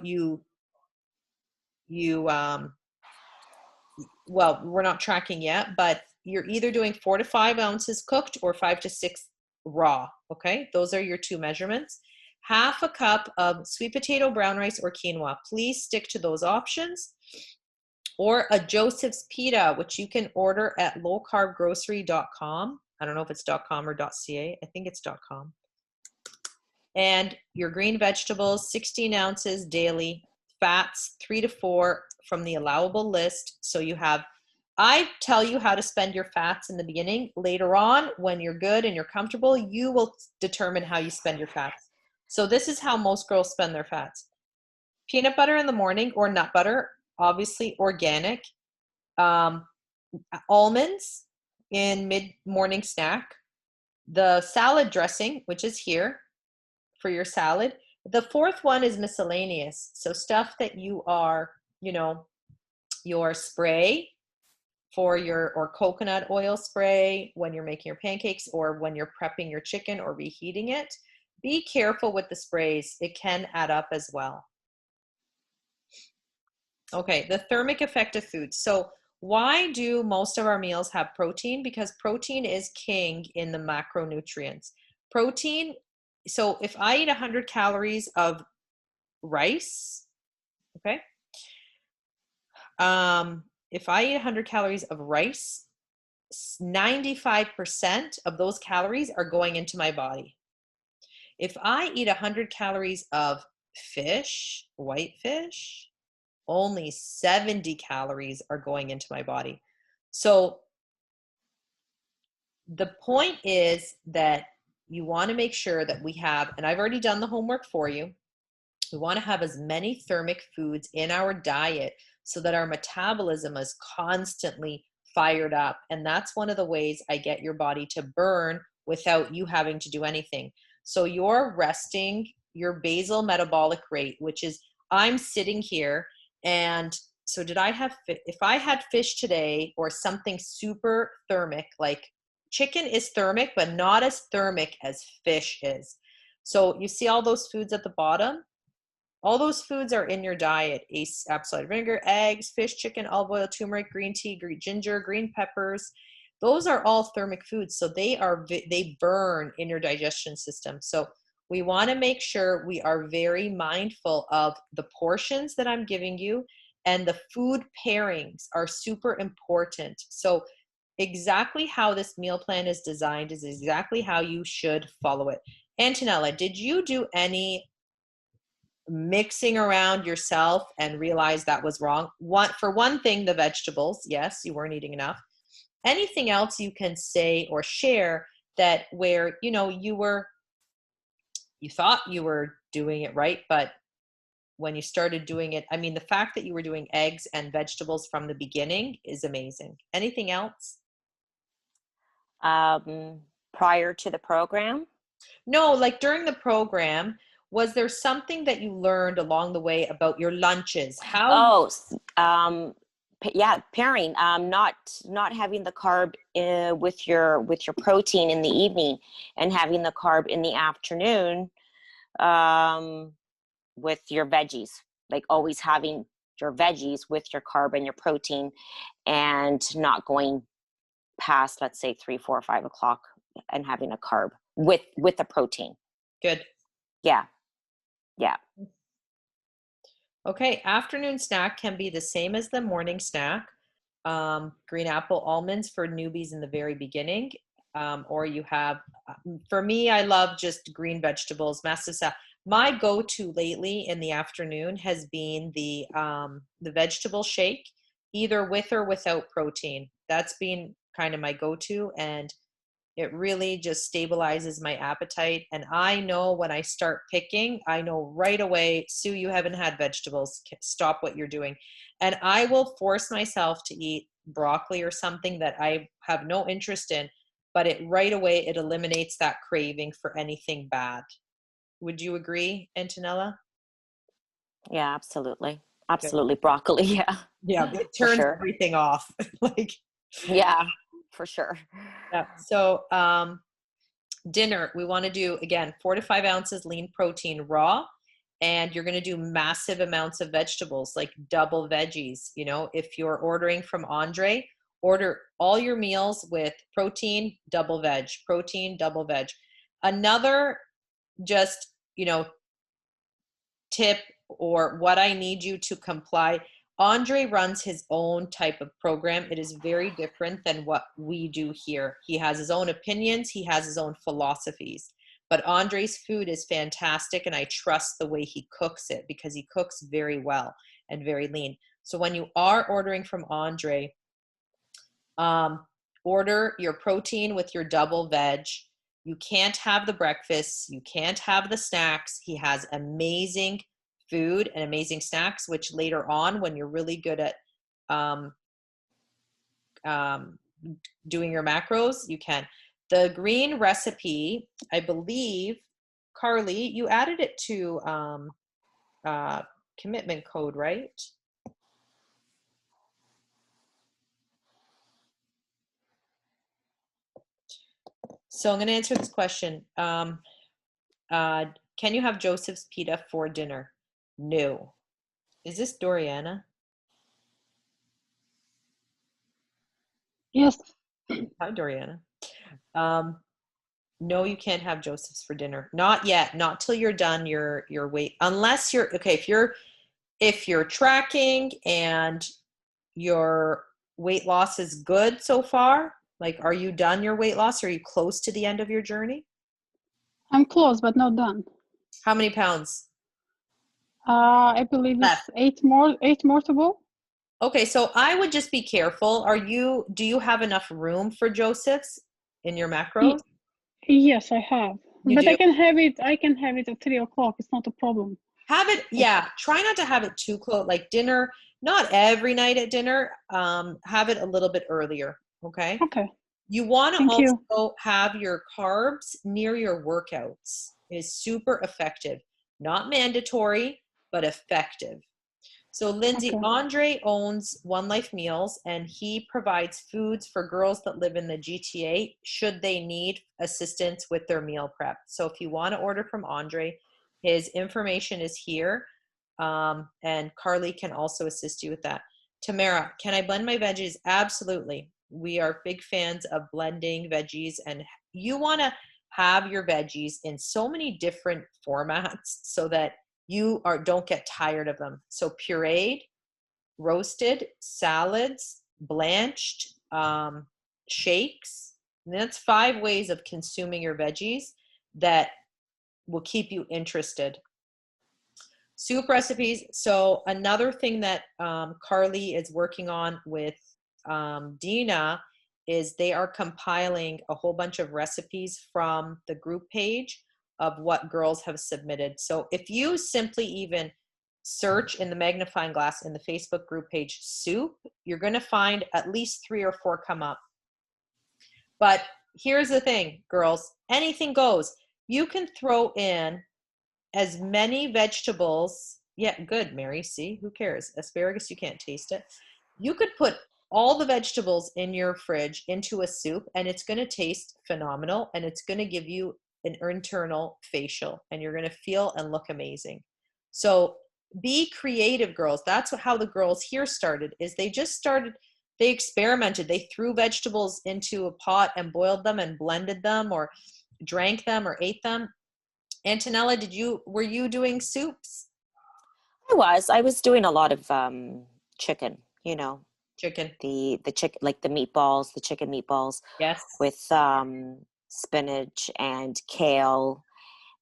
well, we're not tracking yet, but you're either doing 4 to 5 ounces cooked or 5 to 6 raw. Okay. Those are your 2 measurements. Half a cup of sweet potato, brown rice, or quinoa. Please stick to those options. Or a Joseph's pita, which you can order at lowcarbgrocery.com. I don't know if it's .com or .ca. I think it's .com. And your green vegetables, 16 ounces daily, fats, 3 to 4 from the allowable list. So you have, I tell you how to spend your fats in the beginning. Later on, when you're good and you're comfortable, you will determine how you spend your fats. So this is how most girls spend their fats. Peanut butter in the morning, or nut butter, obviously organic. Almonds in mid-morning snack. The salad dressing, which is here for your salad. The fourth one is miscellaneous. So stuff that you are, you know, your spray for your, or coconut oil spray when you're making your pancakes or when you're prepping your chicken or reheating it. Be careful with the sprays. It can add up as well. Okay, the thermic effect of food. So why do most of our meals have protein? Because protein is king in the macronutrients. Protein, so if I eat 100 calories of rice, okay, if I eat 100 calories of rice, 95% of those calories are going into my body. If I eat 100 calories of fish, white fish, only 70 calories are going into my body. So the point is that you want to make sure that we have, and I've already done the homework for you, we want to have as many thermic foods in our diet so that our metabolism is constantly fired up. And that's one of the ways I get your body to burn without you having to do anything. So you're resting your basal metabolic rate, which is, I'm sitting here, and so did I have, if I had fish today or something super thermic, like chicken is thermic, but not as thermic as fish is. So you see all those foods at the bottom? All those foods are in your diet: apple cider vinegar, eggs, fish, chicken, olive oil, turmeric, green tea, green ginger, green peppers. Those are all thermic foods. So they burn in your digestion system. So we want to make sure we are very mindful of the portions that I'm giving you, and the food pairings are super important. So exactly how this meal plan is designed is exactly how you should follow it. Antonella, did you do any mixing around yourself and realize that was wrong? For one thing, the vegetables, yes, you weren't eating enough. Anything else you can say or share that where, you know, you thought you were doing it right, but when you started doing it, I mean, the fact that you were doing eggs and vegetables from the beginning is amazing. Anything else? Prior to the program? No, like during the program, was there something that you learned along the way about your lunches? Yeah, pairing. Not having the carb with your protein in the evening, and having the carb in the afternoon with your veggies. Like always having your veggies with your carb and your protein, and not going past, let's say, 3, 4, 5 o'clock and having a carb with the protein. Good. Yeah. Okay, afternoon snack can be the same as the morning snack. Green apple almonds for newbies in the very beginning. Or you have, for me, I love just green vegetables, massive salad. My go-to lately in the afternoon has been the vegetable shake, either with or without protein. That's been kind of my go-to, and it really just stabilizes my appetite. And I know when I start picking, I know right away, Sue, you haven't had vegetables. Stop what you're doing. And I will force myself to eat broccoli or something that I have no interest in, but right away, it eliminates that craving for anything bad. Would you agree, Antonella? Yeah, absolutely. Good. Absolutely. Broccoli. Yeah. Yeah, it For turns sure. everything off. Like, Yeah, for sure. yeah. So, dinner, we want to do, again, 4 to 5 ounces lean protein raw, and you're going to do massive amounts of vegetables, like double veggies. You know, if you're ordering from Andre, order all your meals with protein, double veg, protein, double veg. Another just, you know, tip, or what I need you to comply. Andre runs his own type of program. It is very different than what we do here. He has his own opinions. He has his own philosophies. But Andre's food is fantastic, and I trust the way he cooks it because he cooks very well and very lean. So when you are ordering from Andre, order your protein with your double veg. You can't have the breakfast. You can't have the snacks. He has amazing food and amazing snacks, which later on, when you're really good at doing your macros, you can. The green recipe, I believe, Carly, you added it to commitment code, right? So I'm going to answer this question. Can you have Joseph's pita for dinner? No. Is this Doriana? Yes. Hi, Doriana. No, you can't have Joseph's for dinner. Not yet. Not till you're done your weight. Unless you're okay. If you're tracking and your weight loss is good so far, like, are you done your weight loss? Are you close to the end of your journey? I'm close, but not done. How many pounds? I believe Left. it's 8 more to go. Okay, so I would just be careful. Do you have enough room for Joseph's in your macros? Yes, I have. You But do? I can have it at 3 o'clock. It's not a problem. Have it, yeah. Try not to have it too close, like dinner, not every night at dinner. Have it a little bit earlier, okay? Okay. You want to Thank you. also have your carbs near your workouts. It is super effective. Not mandatory, but effective. So Lindsay, Okay. Andre owns One Life Meals, and he provides foods for girls that live in the GTA should they need assistance with their meal prep. So if you want to order from Andre, his information is here, and Carly can also assist you with that. Tamara, can I blend my veggies? Absolutely. We are big fans of blending veggies, and you want to have your veggies in so many different formats so that you don't get tired of them. So pureed, roasted, salads, blanched, shakes. And that's 5 ways of consuming your veggies that will keep you interested. Soup recipes. So another thing that Carly is working on with Dina is they are compiling a whole bunch of recipes from the group page of what girls have submitted. So if you simply even search in the magnifying glass in the Facebook group page soup, you're going to find at least 3 or 4 come up. But here's the thing, girls, anything goes. You can throw in as many vegetables. Yeah, good, Mary. See, who cares? Asparagus, you can't taste it. You could put all the vegetables in your fridge into a soup, and it's going to taste phenomenal, and it's going to give you an internal facial, and you're going to feel and look amazing. So be creative, girls. That's how the girls here started, is they experimented. They threw vegetables into a pot and boiled them and blended them or drank them or ate them. Antonella, were you doing soups? I was doing a lot of chicken, Chicken. the chicken, like the meatballs, the chicken meatballs. Yes. With spinach and kale.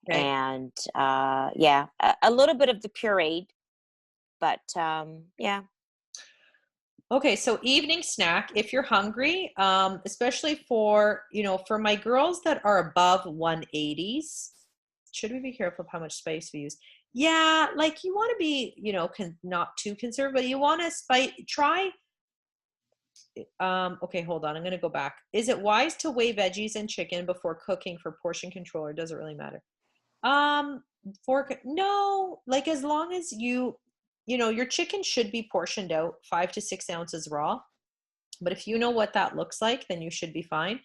Okay. And a little bit of the pureed, but yeah. Okay, so evening snack, if you're hungry, especially for my girls that are above 180s, should we be careful of how much spice we use? Yeah, like you want to be, not too conservative, but you want to try. Okay, hold on. I'm going to go back. Is it wise to weigh veggies and chicken before cooking for portion control, or does it really matter? No, like as long as your chicken should be portioned out 5 to 6 ounces raw. But if you know what that looks like, then you should be fine.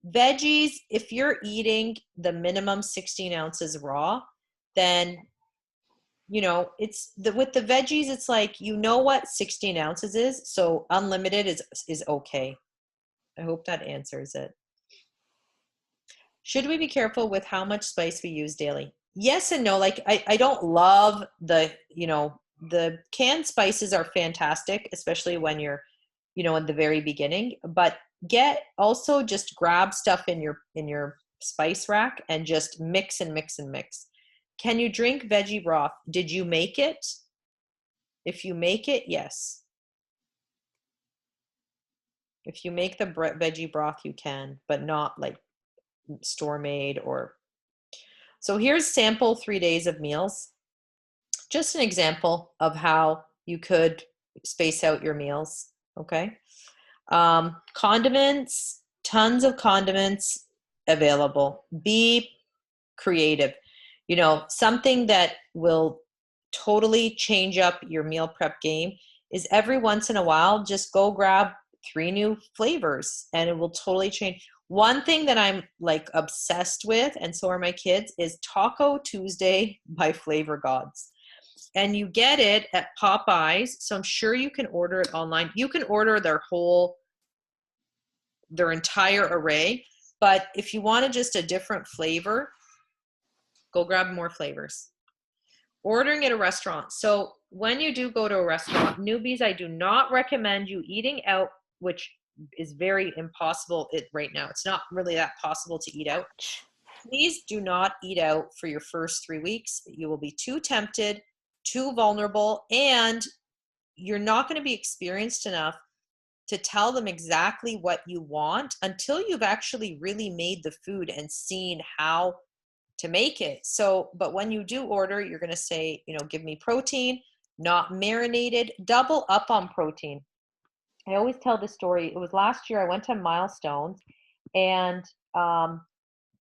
Veggies, if you're eating the minimum 16 ounces raw, then with the veggies, it's like, what 16 ounces is. So unlimited is okay. I hope that answers it. Should we be careful with how much spice we use daily? Yes and no. Like I don't love the canned spices are fantastic, especially when you're, in the very beginning, but also just grab stuff in your spice rack and just mix and mix and mix. Can you drink veggie broth? Did you make it? If you make it, yes. If you make the veggie broth, you can, but not like store made or. So here's sample 3 days of meals. Just an example of how you could space out your meals. Okay. Condiments, tons of condiments available. Be creative. You know, something that will totally change up your meal prep game is every once in a while, just go grab 3 new flavors and it will totally change. One thing that I'm like obsessed with, and so are my kids, is Taco Tuesday by Flavor Gods. And you get it at Popeyes. So I'm sure you can order it online. You can order their entire array. But if you wanted just a different flavor, go grab more flavors. Ordering at a restaurant. So when you do go to a restaurant, newbies, I do not recommend you eating out, which is very impossible right now. It's not really that possible to eat out. Please do not eat out for your first 3 weeks. You will be too tempted, too vulnerable, and you're not going to be experienced enough to tell them exactly what you want until you've actually really made the food and seen how to make it. So, but when you do order, you're going to say, you know, give me protein, not marinated, double up on protein. I always tell this story. It was last year I went to Milestones and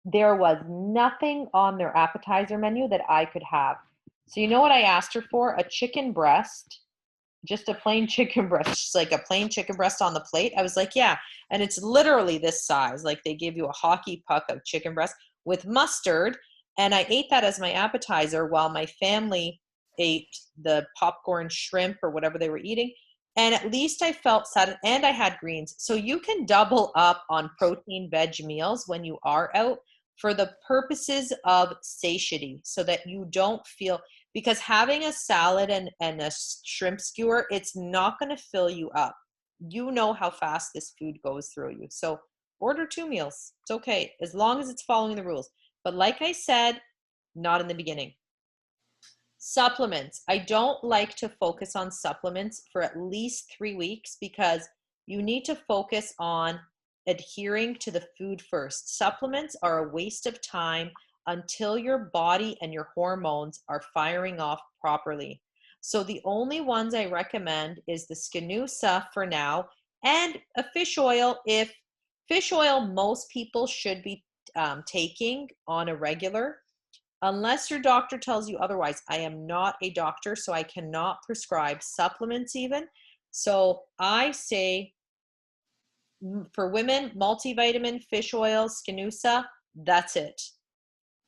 there was nothing on their appetizer menu that I could have. So you know what I asked her for? A chicken breast, just a plain chicken breast, just like a plain chicken breast on the plate. I was like, yeah. And it's literally this size. Like they give you a hockey puck of chicken breast with mustard. And I ate that as my appetizer while my family ate the popcorn shrimp or whatever they were eating. And at least I felt sad, and I had greens. So you can double up on protein veg meals when you are out for the purposes of satiety, so that you don't feel, because having a salad and a shrimp skewer, it's not going to fill you up. You know how fast this food goes through you. So order 2 meals. It's okay, as long as it's following the rules. But like I said, not in the beginning. Supplements. I don't like to focus on supplements for at least 3 weeks because you need to focus on adhering to the food first. Supplements are a waste of time until your body and your hormones are firing off properly. So the only ones I recommend is the Skanusa for now, and a fish oil. If fish oil, most people should be taking on a regular, unless your doctor tells you otherwise. I am not a doctor, so I cannot prescribe supplements even. So I say for women, multivitamin, fish oil, Skanusa, that's it.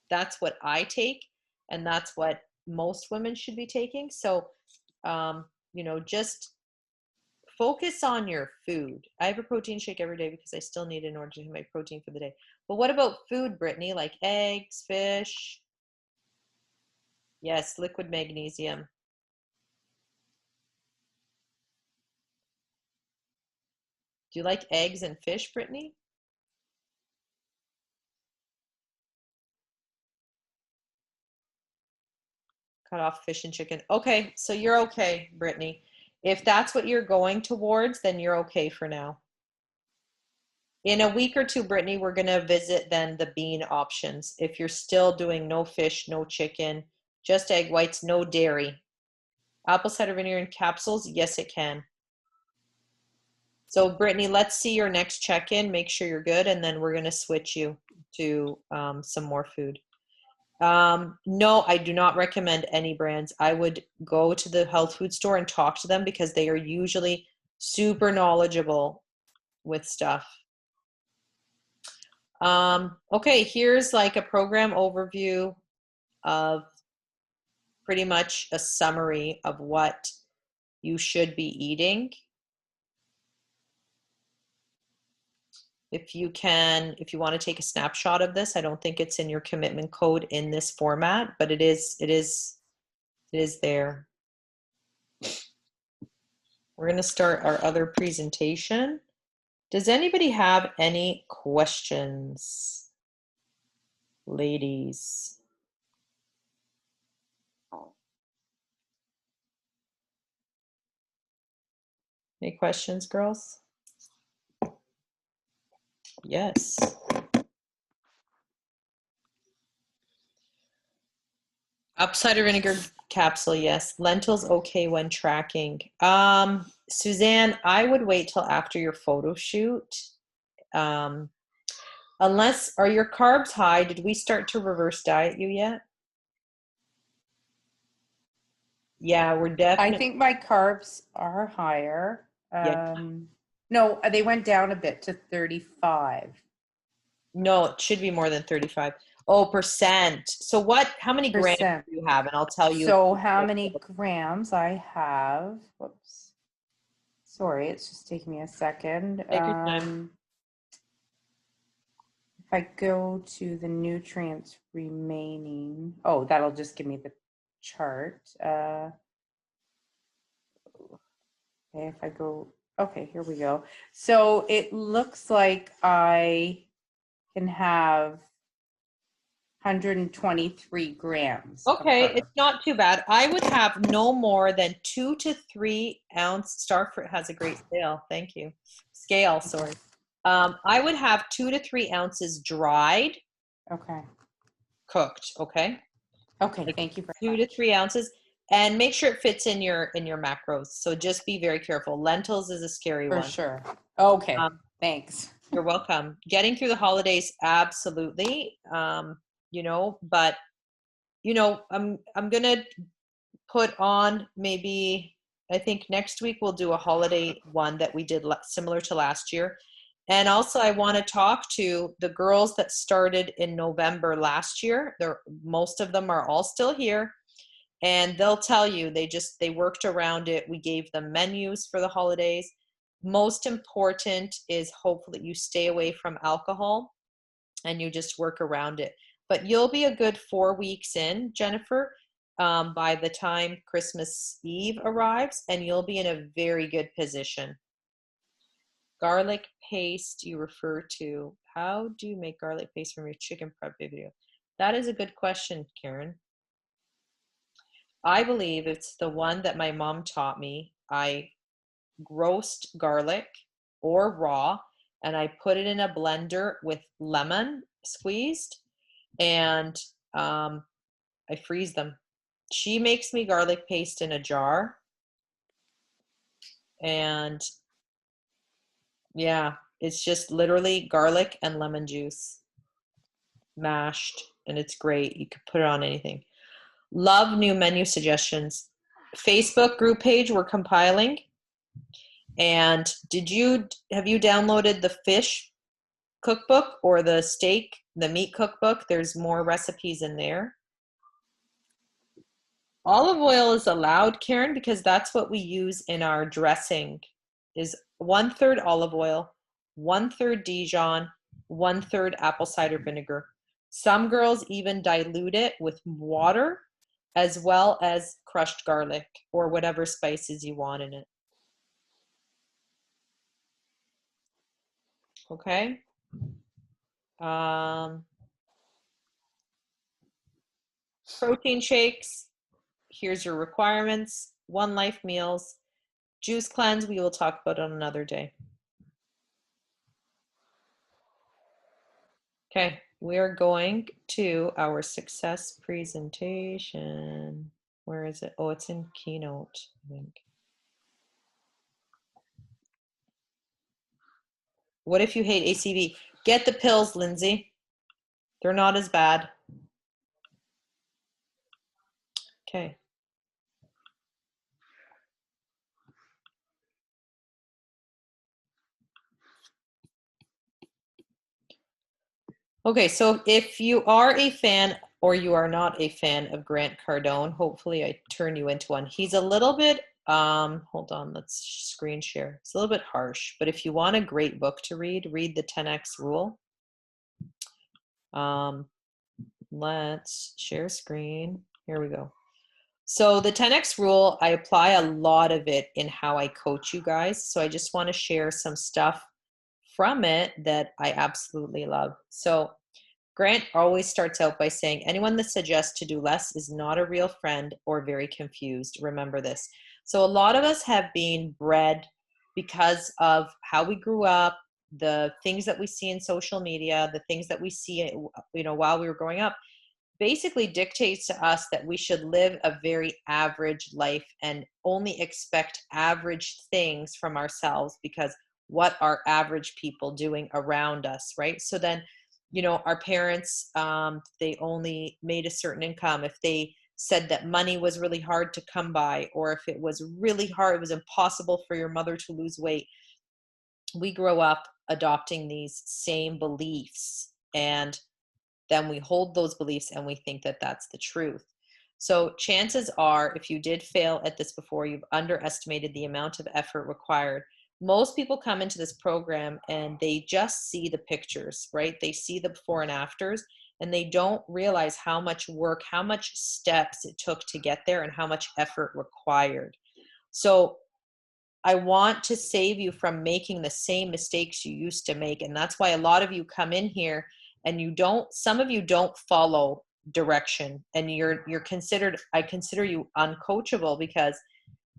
That's what I take, and that's what most women should be taking. So, you know, just focus on your food. I have a protein shake every day because I still need it in order to have my protein for the day. But what about food, Brittany? Like eggs, fish? Yes, liquid magnesium. Do you like eggs and fish, Brittany? Cut off fish and chicken. Okay, so you're okay, Brittany. If that's what you're going towards, then you're okay for now. In a week or 2, Brittany, we're going to visit then the bean options. If you're still doing no fish, no chicken, just egg whites, no dairy. Apple cider vinegar in capsules? Yes, it can. So Brittany, let's see your next check-in. Make sure you're good, and then we're going to switch you to some more food. No, I do not recommend any brands. I would go to the health food store and talk to them because they are usually super knowledgeable with stuff. Okay, here's like a program overview of pretty much a summary of what you should be eating. If you want to take a snapshot of this, I don't think it's in your commitment code in this format, but it is there. We're going to start our other presentation. Does anybody have any questions? ladies? Any questions, girls? Yes. Apple cider vinegar capsule, yes. Lentils okay when tracking. Suzanne, I would wait till after your photo shoot. Unless, are your carbs high? Did we start to reverse diet you yet? Yeah, we're I definitely. think my carbs are higher. Yeah. No, they went down a bit to 35. No, it should be more than 35. Oh, percent. So how many grams do Percent. you have? And I'll tell you. So how many grams I have? Whoops. Sorry, it's just taking me a second. Take your time. If I go to the nutrients remaining, oh, that'll just give me the chart. Okay, if I go, okay, here we go. So it looks like I can have 123 grams. Okay, it's not too bad. I would have no more than 2 to 3 ounce. Starfruit has a great scale. Thank you. Scale, sorry. I would have 2 to 3 ounces dried, Okay. cooked. Okay. Okay. Like Thank you very 2 much. to 3 ounces, and make sure it fits in your macros. So just be very careful. Lentils is a scary For one. sure. Okay. Thanks. You're welcome. Getting through the holidays, absolutely. But I'm gonna put on maybe, I think next week we'll do a holiday one that we did similar to last year. And also I want to talk to the girls that started in November last year. Most of them are all still here, and they'll tell you they worked around it. We gave them menus for the holidays. Most important is hopefully you stay away from alcohol and you just work around it. But you'll be a good 4 weeks in, Jennifer, by the time Christmas Eve arrives, and you'll be in a very good position. Garlic paste you refer to. How do you make garlic paste from your chicken prep video? That is a good question, Karen. I believe it's the one that my mom taught me. I roast garlic or raw, and I put it in a blender with lemon squeezed, and I freeze them. She makes me garlic paste in a jar, and yeah, it's just literally garlic and lemon juice mashed, and it's great. You could put it on anything. Love new menu suggestions. Facebook group page we're compiling. And have you downloaded the fish cookbook or the meat cookbook? There's more recipes in there. Olive oil is allowed, Karen, because that's what we use in our dressing, is 1/3 olive oil, 1/3 Dijon, 1/3 apple cider vinegar. Some girls even dilute it with water as well as crushed garlic or whatever spices you want in it. Okay. Protein shakes. Here's your requirements. One Life meals. Juice cleanse, we will talk about on another day. Okay, we are going to our success presentation. Where is it? Oh, it's in Keynote, I think. What if you hate ACV? Get the pills, Lindsay. They're not as bad. Okay. Okay, so if you are a fan or you are not a fan of Grant Cardone, hopefully I turn you into one. He's a little bit, hold on, let's screen share. It's a little bit harsh, but if you want a great book to read the 10X Rule. Let's share screen. Here we go. So the 10X Rule, I apply a lot of it in how I coach you guys. So I just want to share some stuff from it that I absolutely love. So Grant always starts out by saying, anyone that suggests to do less is not a real friend or very confused. Remember this. So a lot of us have been bred because of how we grew up, the things that we see in social media, the things that we see, while we were growing up, basically dictates to us that we should live a very average life and only expect average things from ourselves, because what are average people doing around us, right? So then, our parents, they only made a certain income. If they said that money was really hard to come by, or if it was really hard, it was impossible for your mother to lose weight, we grow up adopting these same beliefs, and then we hold those beliefs and we think that that's the truth. So chances are, if you did fail at this before, you've underestimated the amount of effort required. Most people come into this program and they just see the pictures, right? They see the before and afters, and they don't realize how much work, how much steps it took to get there, and how much effort required. So I want to save you from making the same mistakes you used to make. And that's why a lot of you come in here and some of you don't follow direction, and I consider you uncoachable, because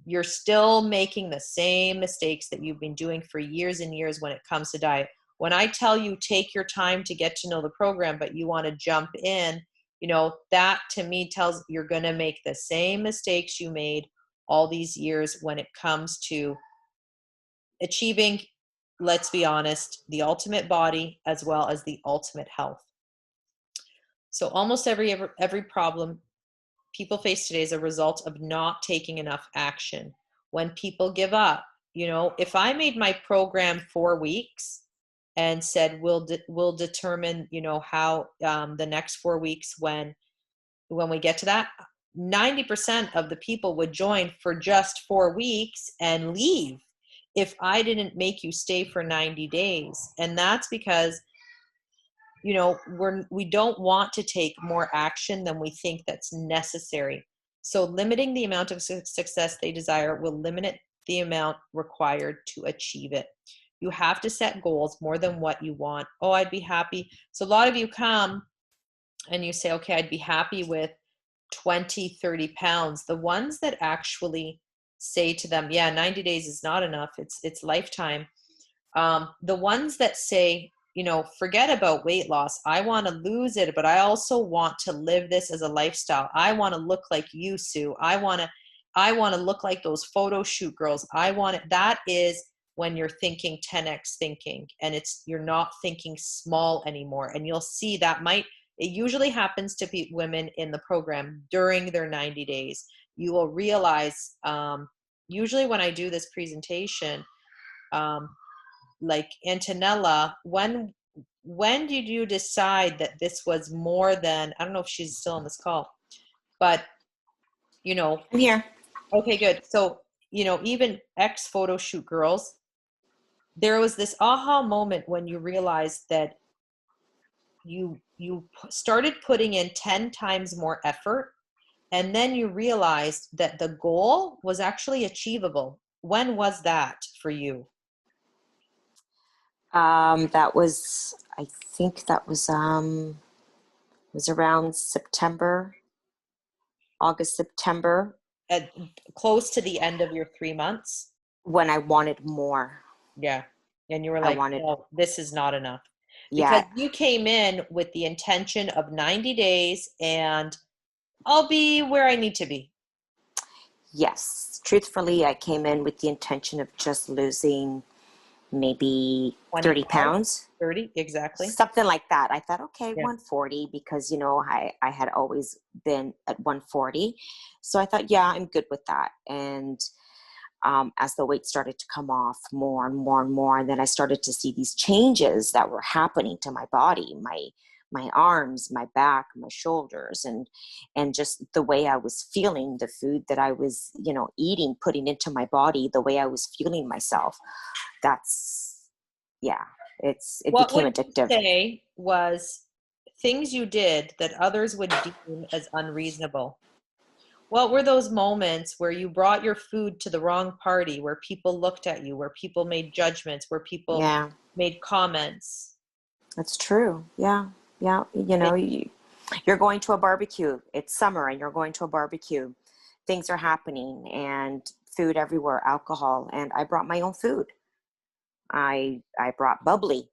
you're still making the same mistakes that you've been doing for years and years when it comes to diet. When I tell you take your time to get to know the program, but you want to jump in, that to me tells you're going to make the same mistakes you made all these years when it comes to achieving, let's be honest, the ultimate body as well as the ultimate health. So almost every problem people face today is a result of not taking enough action. When people give up, if I made my program 4 weeks and said we'll determine, how the next 4 weeks, when we get to that, 90% of the people would join for just 4 weeks and leave if I didn't make you stay for 90 days. And that's because we don't want to take more action than we think that's necessary. So limiting the amount of success they desire will limit the amount required to achieve it. You have to set goals more than what you want. Oh, I'd be happy. So a lot of you come and you say, okay, I'd be happy with 20, 30 pounds. The ones that actually say to them, yeah, 90 days is not enough, it's lifetime. The ones that say, forget about weight loss. I want to lose it, but I also want to live this as a lifestyle. I want to look like you, Sue. I want to look like those photo shoot girls. That is when you're thinking 10x thinking, and you're not thinking small anymore. And you'll see it usually happens to women in the program during their 90 days. You will realize, usually when I do this presentation, like Antonella, when did you decide that this was more than, I don't know if she's still on this call, but I'm here. Okay, good. So, even ex photo shoot girls, there was this aha moment when you realized that you started putting in 10 times more effort, and then you realized that the goal was actually achievable. When was that for you? I think that was around August, September. Close to the end of your 3 months? When I wanted more. Yeah. And you were like, no, this is not enough. Yeah. Because you came in with the intention of 90 days and I'll be where I need to be. Yes. Truthfully, I came in with the intention of just losing maybe 30 pounds. 30, exactly. Something like that. I thought, okay, Yeah. 140, because, I had always been at 140. So I thought, yeah, I'm good with that. And as the weight started to come off more and more and more, and then I started to see these changes that were happening to my body, my arms, my back, my shoulders, and just the way I was feeling, the food that I was, eating, putting into my body, the way I was feeling myself. It became addictive. What would you say was things you did that others would deem as unreasonable? What were those moments where you brought your food to the wrong party, where people looked at you, where people made judgments, where people made comments? That's true. Yeah. Yeah. You're going to a barbecue. It's summer and you're going to a barbecue. Things are happening and food everywhere, alcohol. And I brought my own food. I brought bubbly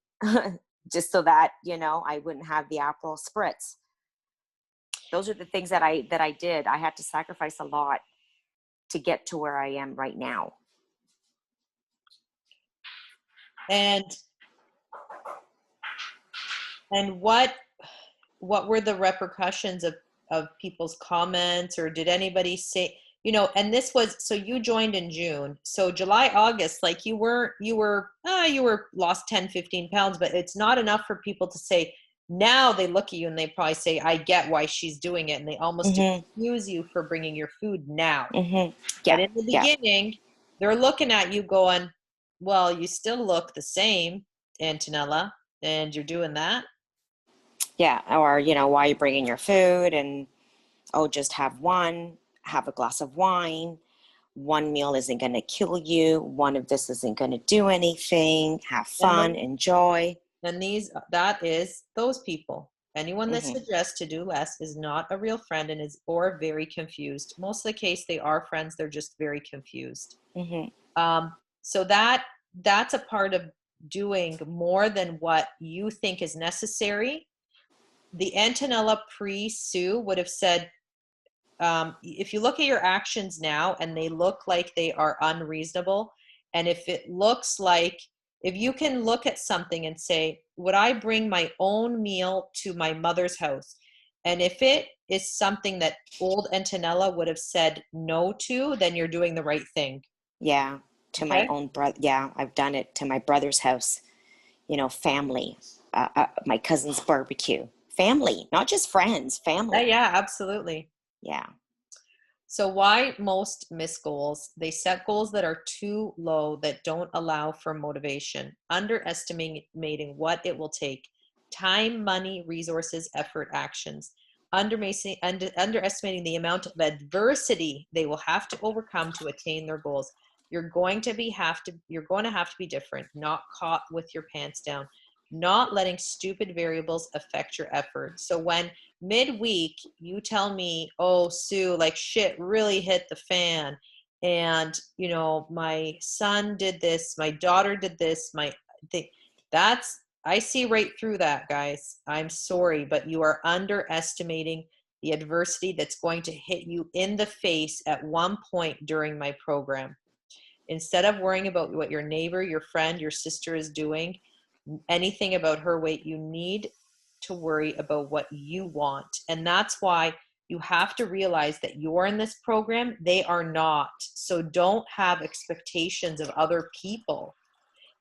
just so that, I wouldn't have the Aperol spritz. Those are the things that I did. I had to sacrifice a lot to get to where I am right now. And what were the repercussions of people's comments, or did anybody say, and this was, so you joined in June, so July, August, like you were lost 10, 15 pounds, but it's not enough for people to say. Now they look at you and they probably say, I get why she's doing it. And they almost excuse you for bringing your food now. Yeah, but in the beginning, they're looking at you going, well, you still look the same, Antonella, and you're doing that. Yeah. Or, why are you bringing your food? And, just have a glass of wine. One meal isn't going to kill you. One of this isn't going to do anything. Have fun, enjoy. And that is those people. Anyone that suggests to do less is not a real friend and is or very confused. Most of the case, they are friends. They're just very confused. So that's a part of doing more than what you think is necessary. The Antonella pre-Sue would have said, if you look at your actions now and they look like they are unreasonable, and if you can look at something and say, would I bring my own meal to my mother's house? And if it is something that old Antonella would have said no to, then you're doing the right thing. Yeah. To my own brother. Yeah. I've done it to my brother's house, family, my cousin's barbecue, family, not just friends, family. Yeah, absolutely. Yeah. So why most miss goals? They set goals that are too low, that don't allow for motivation, underestimating what it will take, time, money, resources, effort, actions, underestimating the amount of adversity they will have to overcome to attain their goals. You're going to have to be different, not caught with your pants down, not letting stupid variables affect your effort. So when midweek you tell me, oh, Sue, like shit really hit the fan, and my son did this, my daughter did this, I see right through that, guys. I'm sorry, but you are underestimating the adversity that's going to hit you in the face at one point during my program. Instead of worrying about what your neighbor, your friend, your sister is doing, anything about her weight, you need to worry about what you want. And that's why you have to realize that you're in this program, they are not. So don't have expectations of other people,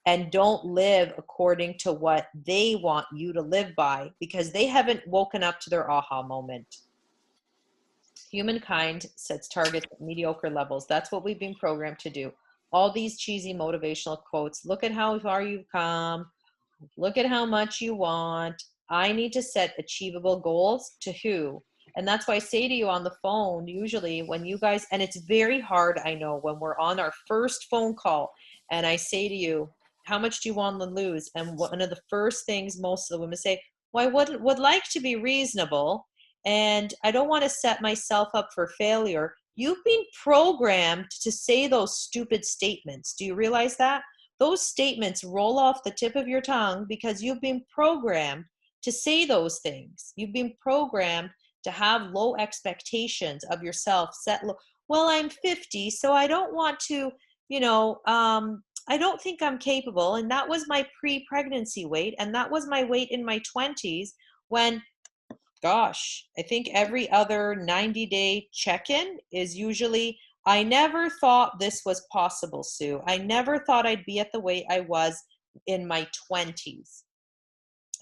and don't live according to what they want you to live by, because they haven't woken up to their aha moment. Humankind sets targets at mediocre levels. That's what we've been programmed to do. All these cheesy motivational quotes. Look at how far you've come. Look at how much you want. I need to set achievable goals to who? And that's why I say to you on the phone, usually when you guys, and it's very hard, I know, when we're on our first phone call and I say to you, how much do you want to lose? And one of the first things most of the women say, well, I would like to be reasonable, and I don't want to set myself up for failure. You've been programmed to say those stupid statements. Do you realize that? Those statements roll off the tip of your tongue because you've been programmed to say those things. You've been programmed to have low expectations of yourself, set low. Well, I'm 50, so I don't want to, I don't think I'm capable. And that was my pre-pregnancy weight. And that was my weight in my 20s when, gosh, I think every other 90-day check-in is usually, I never thought this was possible, Sue. I never thought I'd be at the weight I was in my 20s.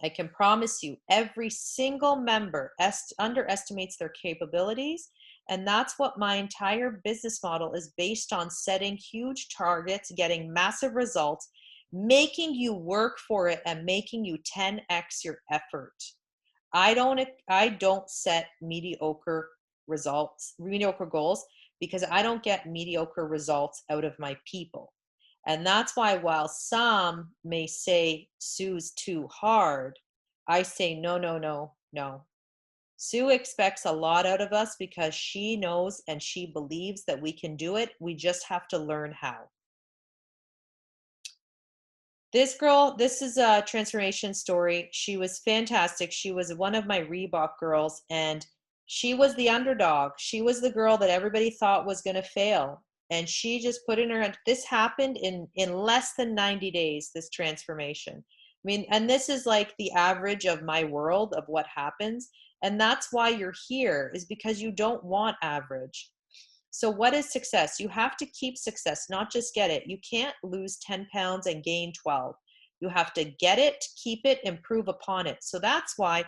I can promise you, every single member underestimates their capabilities. And that's what my entire business model is based on: setting huge targets, getting massive results, making you work for it, and making you 10x your effort. I don't set mediocre goals, because I don't get mediocre results out of my people. And that's why, while some may say Sue's too hard, I say, no, no, no, no. Sue expects a lot out of us because she knows and she believes that we can do it. We just have to learn how. This girl, this is a transformation story. She was fantastic. She was one of my Reebok girls, and she was the underdog. She was the girl that everybody thought was going to fail. And she just put in her hand. This happened in less than 90 days, this transformation. I mean, and this is like the average of my world of what happens. And that's why you're here, is because you don't want average. So what is success? You have to keep success, not just get it. You can't lose 10 pounds and gain 12. You have to get it, keep it, improve upon it. So that's why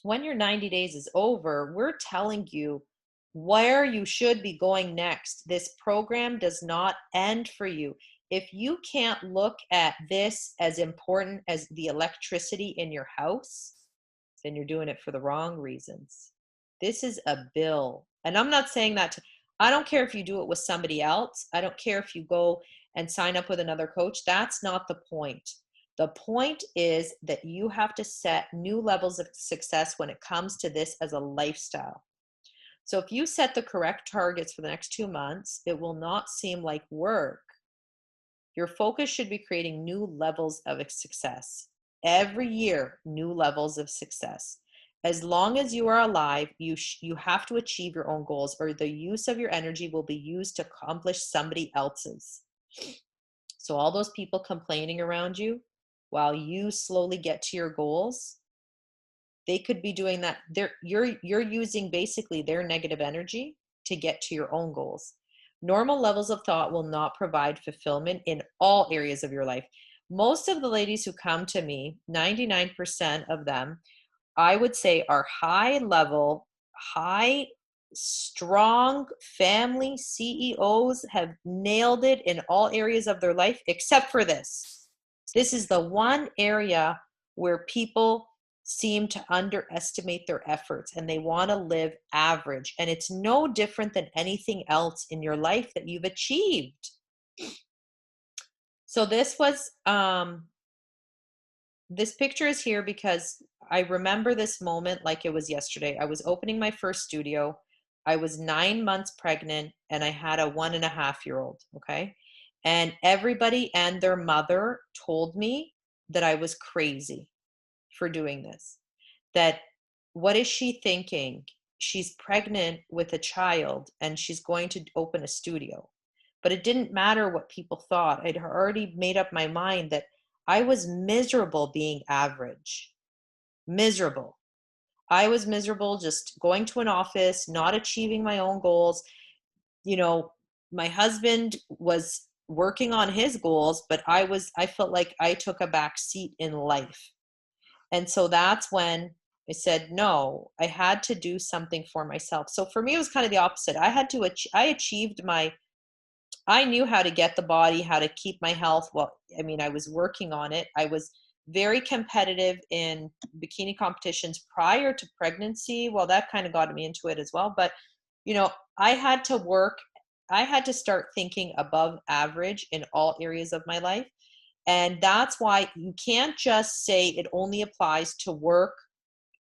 when your 90 days is over, we're telling you where you should be going next. This program does not end for you. If you can't look at this as important as the electricity in your house, then you're doing it for the wrong reasons. This is a bill. And I'm not saying that I don't care if you do it with somebody else. I don't care if you go and sign up with another coach. That's not the point. The point is that you have to set new levels of success when it comes to this as a lifestyle. So if you set the correct targets for the next 2 months, it will not seem like work. Your focus should be creating new levels of success. Every year, new levels of success. As long as you are alive, you have to achieve your own goals, or the use of your energy will be used to accomplish somebody else's. So all those people complaining around you while you slowly get to your goals, they could be doing that. You're using basically their negative energy to get to your own goals. Normal levels of thought will not provide fulfillment in all areas of your life. Most of the ladies who come to me, 99% of them, I would say are high level, high, strong family CEOs, have nailed it in all areas of their life, except for this. This is the one area where people seem to underestimate their efforts and they want to live average. And it's no different than anything else in your life that you've achieved. So this was, this picture is here because I remember this moment like it was yesterday. I was opening my first studio. I was 9 months pregnant and I had a 1.5-year-old. Okay. And everybody and their mother told me that I was crazy for doing this. That what is she thinking? She's pregnant with a child and she's going to open a studio. But it didn't matter what people thought. I'd already made up my mind that I was miserable being average. Miserable. I was miserable just going to an office, not achieving my own goals. You know, my husband was working on his goals, but I felt like I took a back seat in life. And so that's when I said, no, I had to do something for myself. So for me, it was kind of the opposite. I knew how to get the body, how to keep my health. Well, I mean, I was working on it. I was very competitive in bikini competitions prior to pregnancy. Well, that kind of got me into it as well. But, you know, I had to start thinking above average in all areas of my life. And that's why you can't just say it only applies to work,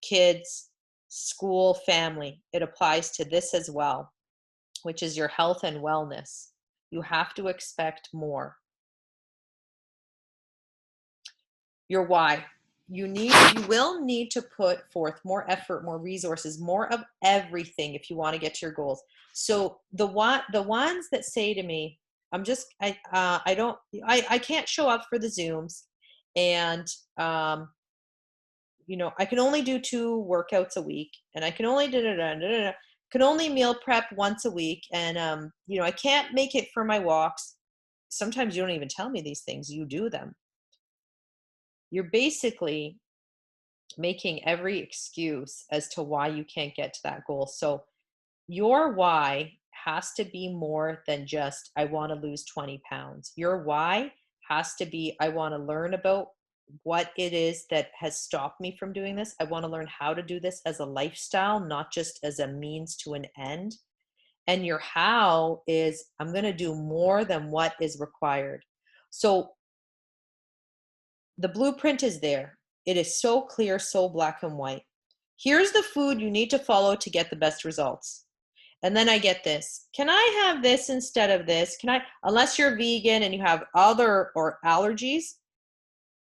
kids, school, family. It applies to this as well, which is your health and wellness. You have to expect your why. You will need to put forth more effort, more resources, more of everything if you want to get to your goals. So the ones that say to me, I can't show up for the Zooms, and you know, I can only do 2 workouts a week, and I can only can only meal prep once a week, and you know, I can't make it for my walks. Sometimes you don't even tell me these things, you do them. You're basically making every excuse as to why you can't get to that goal. So your why has to be more than just, I want to lose 20 pounds. Your why has to be, I want to learn about what it is that has stopped me from doing this. I want to learn how to do this as a lifestyle, not just as a means to an end. And your how is, I'm going to do more than what is required. So the blueprint is there. It is so clear, so black and white. Here's the food you need to follow to get the best results. And then I get this. Can I have this instead of this? Can I, unless you're vegan and you have other or allergies,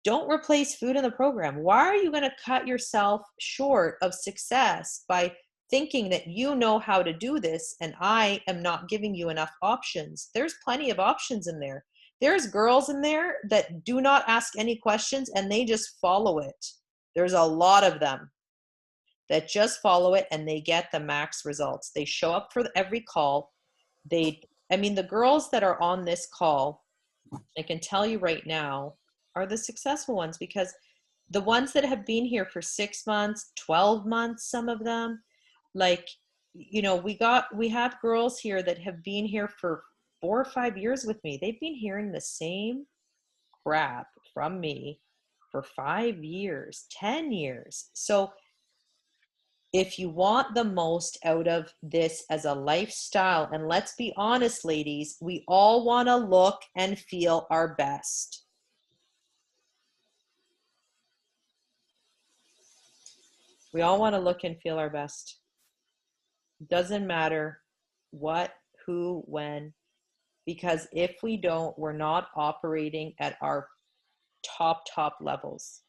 don't replace food in the program. Why are you going to cut yourself short of success by thinking that you know how to do this and I am not giving you enough options? There's plenty of options in there. There's girls in there that do not ask any questions and they just follow it. There's a lot of them that just follow it and they get the max results. They show up for every call. The girls that are on this call, I can tell you right now, are the successful ones, because the ones that have been here for 6 months, 12 months, some of them, like, you know, we have girls here that have been here for 4 or 5 years with me. They've been hearing the same crap from me for 5 years, 10 years. So if you want the most out of this as a lifestyle, and let's be honest, ladies, we all want to look and feel our best. We all want to look and feel our best. Doesn't matter what, who, when, because if we don't, we're not operating at our top levels.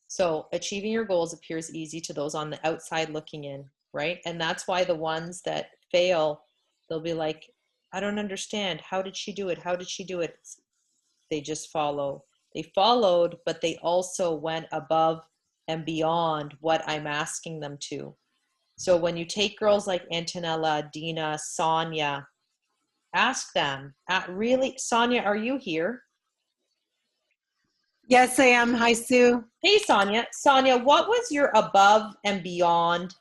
So achieving your goals appears easy to those on the outside looking in, right? And that's why the ones that fail, they'll be like, I don't understand. How did she do it? How did she do it? They just follow. They followed, but they also went above and beyond what I'm asking them to. So when you take girls like Antonella, Dina, Sonia, ask them, really, Sonia, are you here? Yes, I am. Hi, Sue. Hey, Sonia. Sonia, what was your above and beyond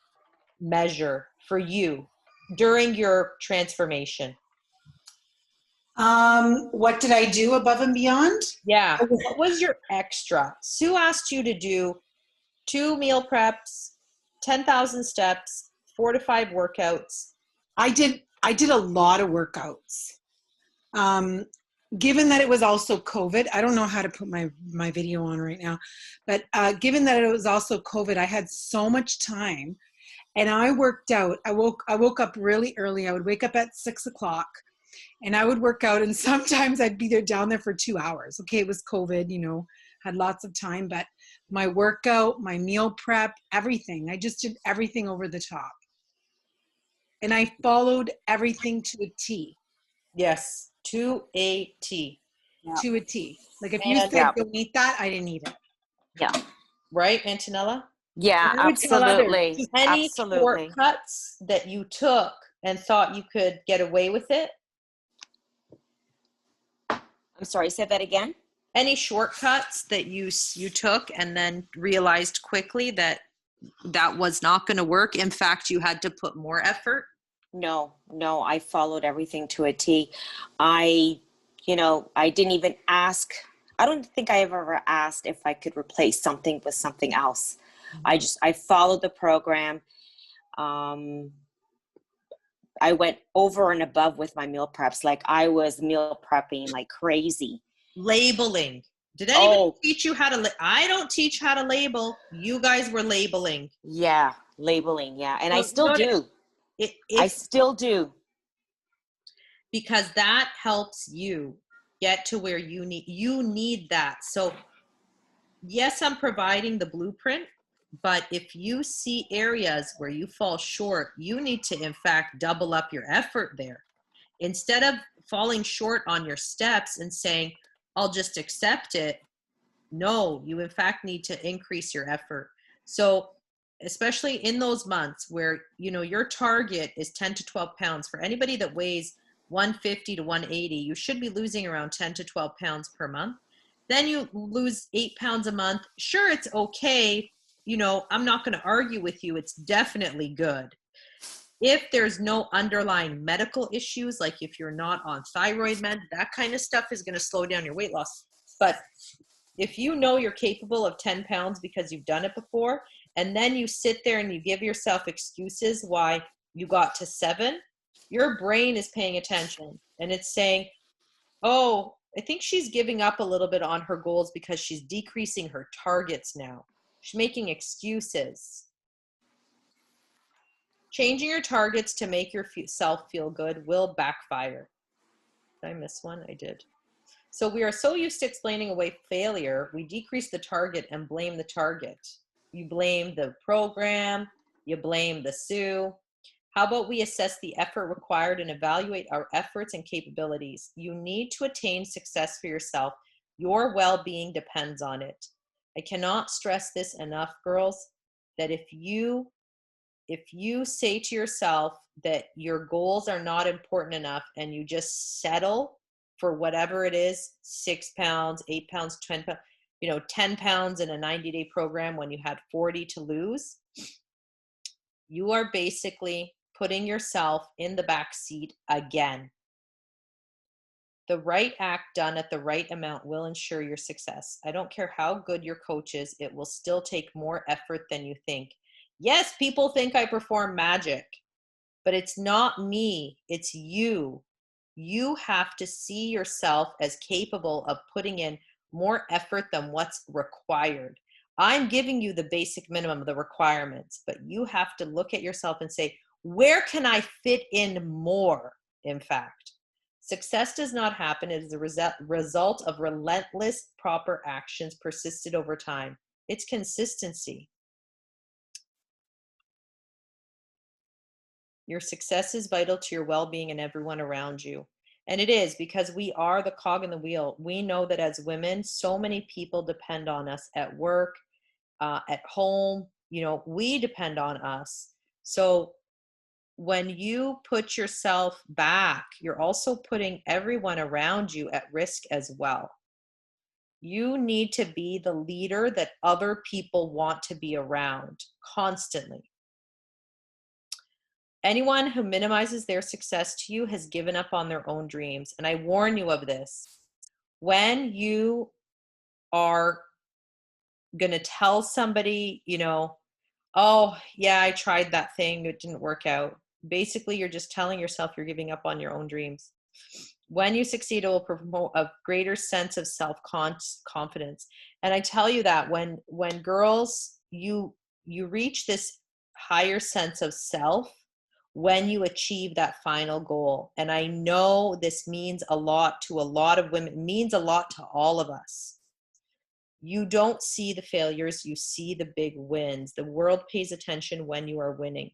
measure for you during your transformation? What did I do above and beyond? Yeah. What was your extra? Sue asked you to do 2 meal preps, 10,000 steps, 4 to 5 workouts. I did a lot of workouts. Given that it was also COVID, I don't know how to put my video on right now, but given that it was also COVID, I had so much time, and I worked out. I woke up really early. I would wake up at 6 o'clock, and I would work out, and sometimes I'd be down there for 2 hours. Okay, it was COVID, you know, had lots of time, but my workout, my meal prep, everything. I just did everything over the top, and I followed everything to a T. Yes. To a T. Yeah. To a T. Like if you said don't eat that, I didn't eat it. Yeah. Right, Antonella? Yeah, absolutely. Any Absolutely. shortcuts that you took and thought you could get away with it? I'm sorry, say that again. Any shortcuts that you took and then realized quickly that was not going to work? In fact, you had to put more effort? No, I followed everything to a T. I didn't even ask. I don't think I ever asked if I could replace something with something else. Mm-hmm. I followed the program. I went over and above with my meal preps. Like I was meal prepping like crazy. Labeling. Did anybody teach you how to, I don't teach how to label. You guys were labeling. Yeah, labeling. Yeah. And I still do. I still do. Because that helps you get to where you need that. So yes, I'm providing the blueprint, but if you see areas where you fall short, you need to in fact double up your effort there. Instead of falling short on your steps and saying, I'll just accept it. No, you in fact need to increase your effort. So especially in those months where, you know, your target is 10 to 12 pounds. For anybody that weighs 150 to 180, you should be losing around 10 to 12 pounds per month. Then you lose 8 pounds a month. Sure, it's okay. You know, I'm not going to argue with you. It's definitely good. If there's no underlying medical issues, like if you're not on thyroid med, that kind of stuff is going to slow down your weight loss. But if you know you're capable of 10 pounds because you've done it before, and then you sit there and you give yourself excuses why you got to 7, your brain is paying attention and it's saying, oh, I think she's giving up a little bit on her goals because she's decreasing her targets now. She's making excuses. Changing your targets to make yourself feel good will backfire. Did I miss one? I did. So we are so used to explaining away failure, we decrease the target and blame the target. You blame the program, you blame the Sue. How about we assess the effort required and evaluate our efforts and capabilities? You need to attain success for yourself. Your well-being depends on it. I cannot stress this enough, girls, that if you say to yourself that your goals are not important enough and you just settle for whatever it is, 6 pounds, 8 pounds, 10 pounds, 10 pounds in a 90-day program when you had 40 to lose, you are basically putting yourself in the back seat again. The right act done at the right amount will ensure your success. I don't care how good your coach is, it will still take more effort than you think. Yes, people think I perform magic, but it's not me, it's you. You have to see yourself as capable of putting in more effort than what's required. I'm giving you the basic minimum, the requirements, but you have to look at yourself and say, where can I fit in more, in fact? Success does not happen. It is a result of relentless, proper actions persisted over time. It's consistency. Your success is vital to your well-being and everyone around you. And it is, because we are the cog in the wheel. We know that as women, so many people depend on us at work, at home. We depend on us. So when you put yourself back, you're also putting everyone around you at risk as well. You need to be the leader that other people want to be around constantly. Anyone who minimizes their success to you has given up on their own dreams. And I warn you of this. When you are going to tell somebody, oh, yeah, I tried that thing, it didn't work out. Basically, you're just telling yourself you're giving up on your own dreams. When you succeed, it will promote a greater sense of self-confidence. And I tell you that when girls, you reach this higher sense of self when you achieve that final goal. And I know this means a lot to a lot of women. It means a lot to all of us. You don't see the failures, you see the big wins. The world pays attention when you are winning.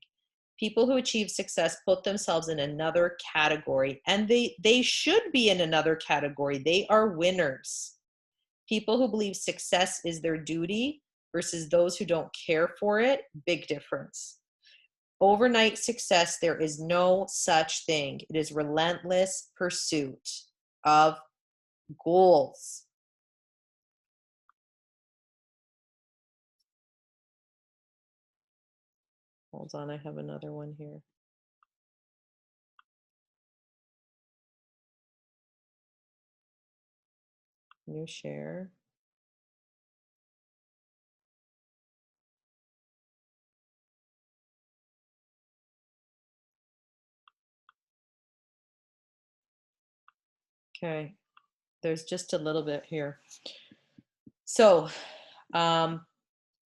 People who achieve success put themselves in another category, and they should be in another category. They are winners. People who believe success is their duty versus those who don't care for it, big difference. Overnight success, there is no such thing. It is relentless pursuit of goals. Hold on, I have another one here. New share. Okay, there's just a little bit here. So,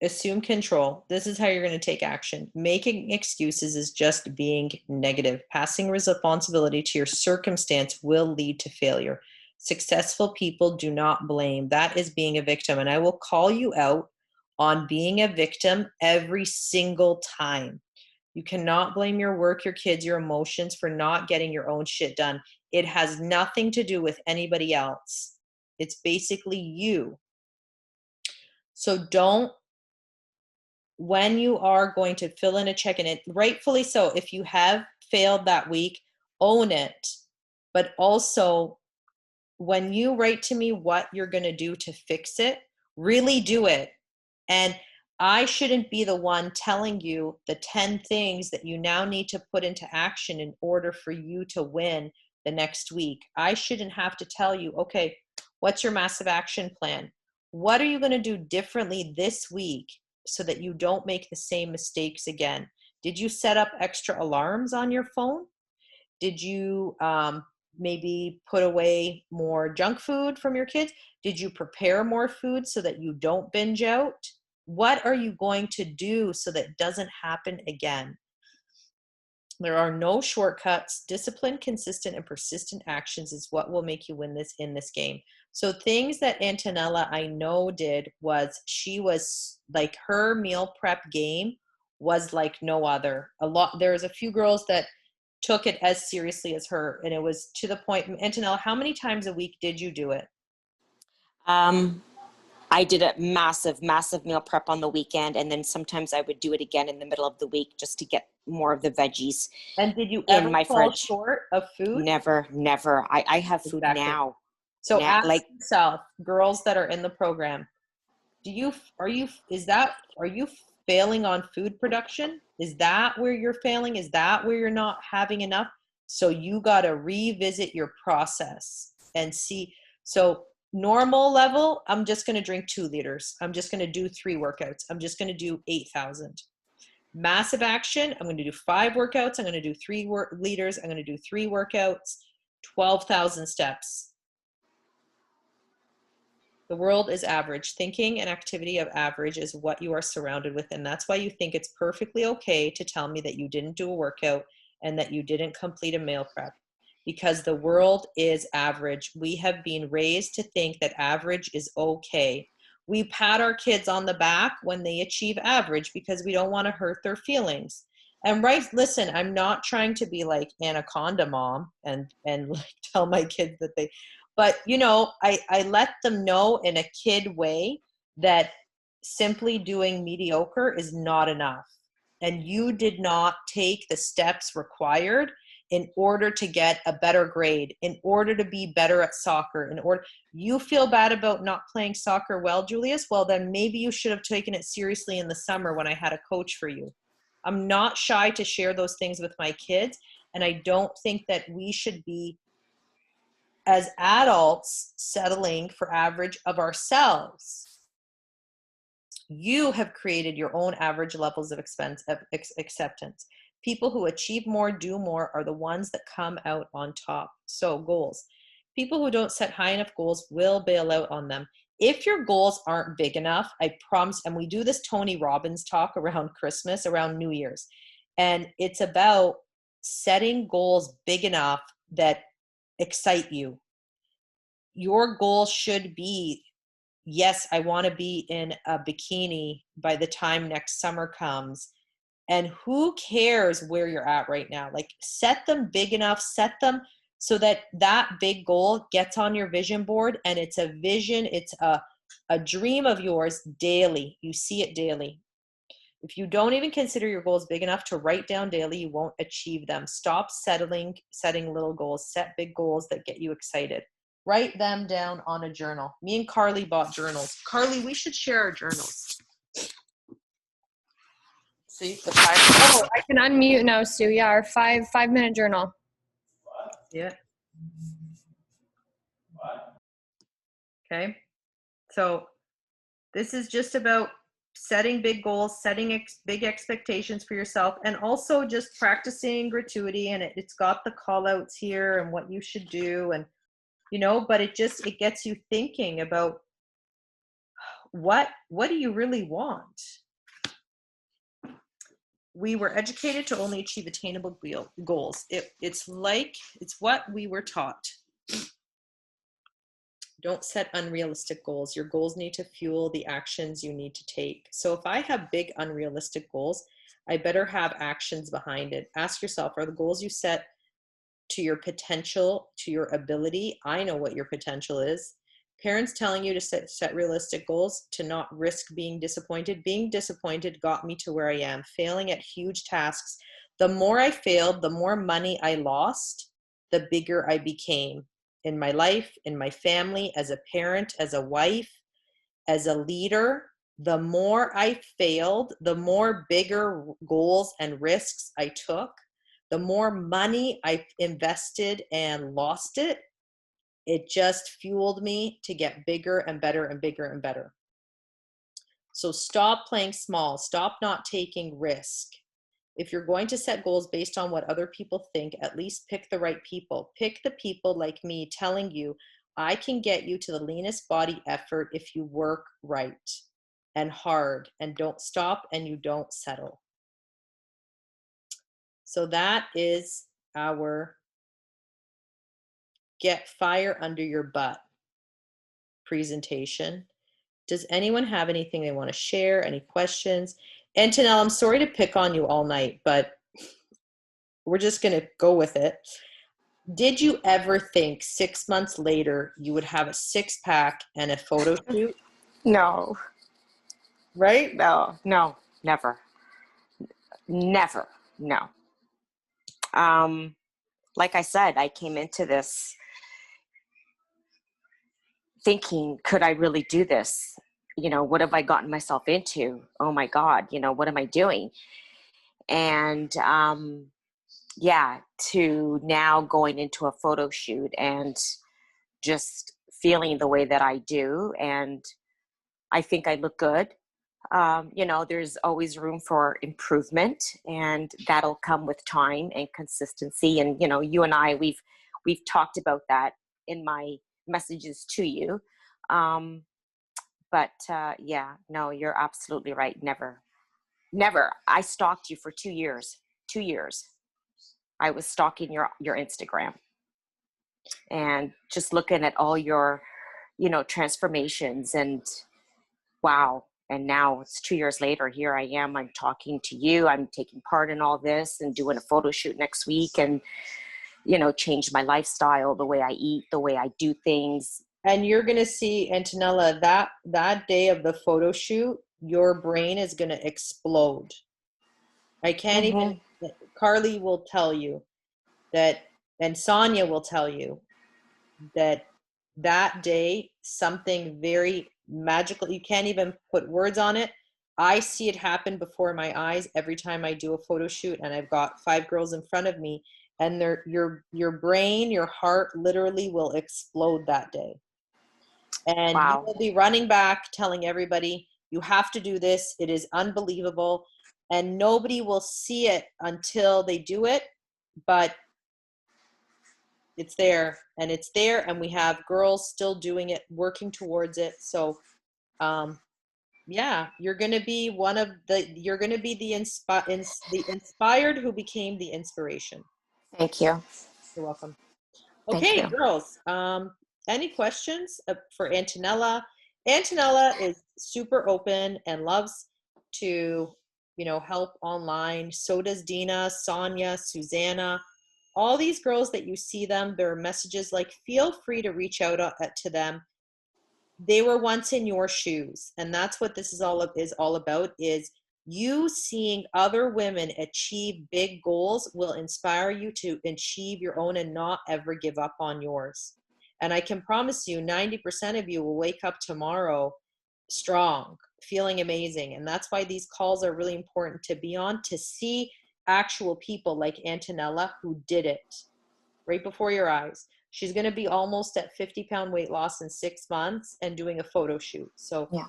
assume control. This is how you're going to take action. Making excuses is just being negative. Passing responsibility to your circumstance will lead to failure. Successful people do not blame. That is being a victim. And I will call you out on being a victim every single time. You cannot blame your work, your kids, your emotions for not getting your own shit done. It has nothing to do with anybody else. It's basically you. So when you are going to fill in a check, and it rightfully so, if you have failed that week, own it. But also, when you write to me what you're going to do to fix it, really do it. And I shouldn't be the one telling you the 10 things that you now need to put into action in order for you to win the next week. I shouldn't have to tell you, okay, what's your massive action plan? What are you going to do differently this week so that you don't make the same mistakes again? Did you set up extra alarms on your phone? Did you maybe put away more junk food from your kids? Did you prepare more food so that you don't binge out? What are you going to do so that doesn't happen again? There are no shortcuts. Discipline, consistent, and persistent actions is what will make you win this in this game. So things that Antonella I know did was she was like, her meal prep game was like no other. There's a few girls that took it as seriously as her, and it was to the point. Antonella, how many times a week did you do it? I did a massive meal prep on the weekend, and then sometimes I would do it again in the middle of the week just to get more of the veggies And did you in ever my fall fridge. short of food? Never. I have food Exactly. now. So Now, ask like, yourself, girls that are in the program, are you failing on food production? Is that where you're failing? Is that where you're not having enough? So you got to revisit your process and see. So normal level, I'm just going to drink 2 liters. I'm just going to do 3 workouts. I'm just going to do 8,000. Massive action, I'm going to do 5 workouts. I'm going to do 3 liters. I'm going to do 3 workouts, 12,000 steps. The world is average. Thinking and activity of average is what you are surrounded with. And that's why you think it's perfectly okay to tell me that you didn't do a workout and that you didn't complete a meal prep. Because the world is average. We have been raised to think that average is okay. We pat our kids on the back when they achieve average because we don't want to hurt their feelings. And listen, I'm not trying to be like Anaconda mom and like tell my kids that but I let them know in a kid way that simply doing mediocre is not enough. And you did not take the steps required in order to get a better grade, in order to be better at soccer, you feel bad about not playing soccer well, Julius? Well, then maybe you should have taken it seriously in the summer when I had a coach for you. I'm not shy to share those things with my kids. And I don't think that we should be, as adults, settling for average of ourselves. You have created your own average levels of acceptance. People who achieve more, do more, are the ones that come out on top. So goals. People who don't set high enough goals will bail out on them. If your goals aren't big enough, I promise, and we do this Tony Robbins talk around Christmas, around New Year's, and it's about setting goals big enough that excite you. Your goal should be, yes, I want to be in a bikini by the time next summer comes. And who cares where you're at right now? Like, set them big enough, set them so that that big goal gets on your vision board, and it's a vision, it's a dream of yours daily. You see it daily. If you don't even consider your goals big enough to write down daily, you won't achieve them. Stop setting little goals. Set big goals that get you excited. Write them down on a journal. Me and Carly bought journals. Carly, we should share our journals. See, the 5 Oh, I can unmute now, Stu. Yeah, our 5-minute journal. Yeah. Okay. So this is just about setting big goals, setting big expectations for yourself, and also just practicing gratuity. And it's got the call outs here and what you should do. And, but it gets you thinking about what do you really want? We were educated to only achieve attainable goals. It's what we were taught. Don't set unrealistic goals. Your goals need to fuel the actions you need to take. So if I have big unrealistic goals, I better have actions behind it. Ask yourself, are the goals you set to your potential, to your ability? I know what your potential is. Parents telling you to set realistic goals, to not risk being disappointed. Being disappointed got me to where I am, failing at huge tasks. The more I failed, the more money I lost, the bigger I became in my life, in my family, as a parent, as a wife, as a leader. The more I failed, the more bigger goals and risks I took, the more money I invested and lost it. It just fueled me to get bigger and better and bigger and better. So stop playing small. Stop not taking risk. if you're going to set goals based on what other people think, at least pick the right people. Pick the people like me telling you, I can get you to the leanest body effort if you work right and hard and don't stop and you don't settle. So that is our Get Fire Under Your Butt presentation. Does anyone have anything they want to share? Any questions? Antonella, I'm sorry to pick on you all night, but we're just going to go with it. Did you ever think 6 months later you would have a six-pack and a photo shoot? No, Right? no, no, never, never, no. Like I said, I came into this thinking, could I really do this? You know, what have I gotten myself into? Oh my God, you know, what am I doing? And yeah, to now going into a photo shoot and just feeling the way that I do. And I think I look good. You know, there's always room for improvement, and that'll come with time and consistency. And, you know, you and I, we've talked about that in my messages to you. But yeah, no, you're absolutely right. Never. I stalked you for 2 years. 2 years. I was stalking your Instagram and just looking at all your, you know, transformations, and wow. And now it's 2 years later, here I am, I'm talking to you, I'm taking part in all this and doing a photo shoot next week, and, you know, changed my lifestyle, the way I eat, the way I do things. And you're going to see, Antonella, that day of the photo shoot, your brain is going to explode. I can't even, Carly will tell you that, and Sonia will tell you that that day, something very magical, you can't even put words on it. I see it happen before my eyes every time I do a photo shoot, and I've got 5 girls in front of me, and your brain, your heart literally will explode that day. And Wow. you will be running back telling everybody, you have to do this. It is unbelievable. And nobody will see it until they do it, but it's there, and it's there, and we have girls still doing it, working towards it. So yeah, you're going to be the inspired who became the inspiration. Thank you. You're welcome. Thank Okay, you. girls, any questions for Antonella? Antonella is super open and loves to, you know, help online. So does Dina, Sonia, Susanna. All these girls that you see them, their messages, like, feel free to reach out to them. They were once in your shoes, and that's what this is all about, is you seeing other women achieve big goals will inspire you to achieve your own and not ever give up on yours. And I can promise you 90% of you will wake up tomorrow strong, feeling amazing. And that's why these calls are really important to be on, to see actual people like Antonella who did it right before your eyes. She's going to be almost at 50-pound weight loss in 6 months and doing a photo shoot. So Yeah.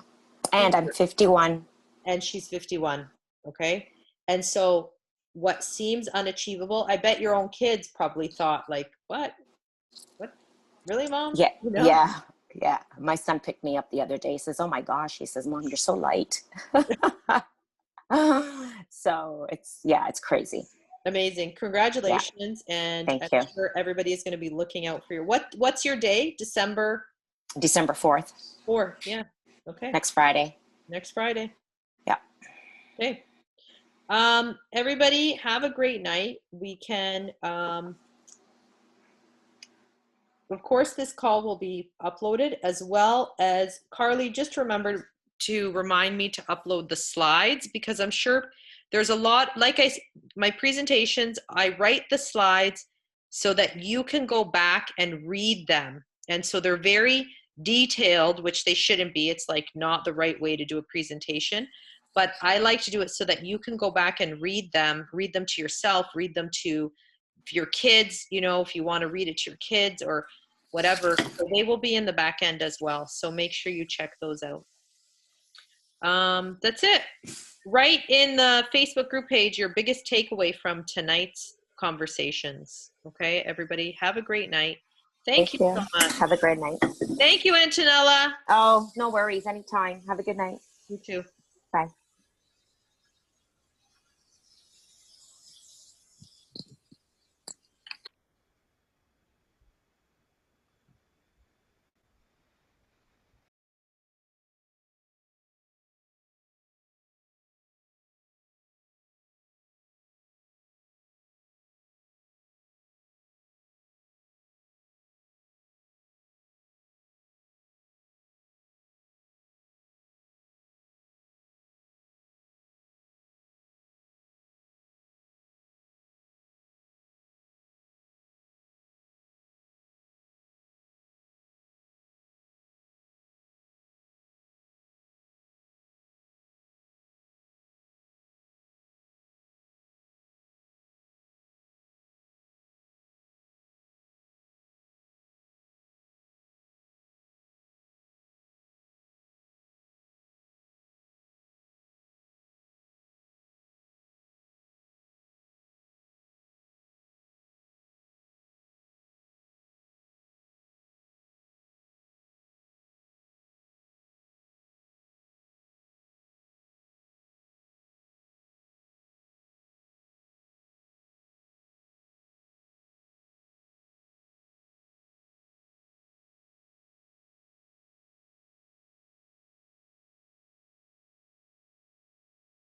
And I'm 51. And she's 51. Okay. And so what seems unachievable, I bet your own kids probably thought, like, what, really, Mom? Yeah. You know? Yeah. Yeah. My son picked me up the other day. He says, oh my gosh. He says, Mom, you're so light. So it's crazy. Amazing. Congratulations. Yeah. And Thank I'm you. sure everybody is going to be looking out for your, what's your day? December 4th. 4th. Yeah. Okay. Next Friday. Next Friday. Yeah. Okay. Everybody have a great night. We can, of course, this call will be uploaded, as well as, Carly, just remember to remind me to upload the slides, because I'm sure there's a lot, like my presentations, I write the slides so that you can go back and read them. And so they're very detailed, which they shouldn't be. It's like not the right way to do a presentation. But I like to do it so that you can go back and read them to yourself, read them to your kids, you know, if you want to read it to your kids or whatever. So they will be in the back end as well. So make sure you check those out. That's it. Write in the Facebook group page your biggest takeaway from tonight's conversations. Okay, everybody, have a great night. Thank you so much. Have a great night. Thank you, Antonella. Oh, no worries. Anytime. Have a good night. You too. Bye.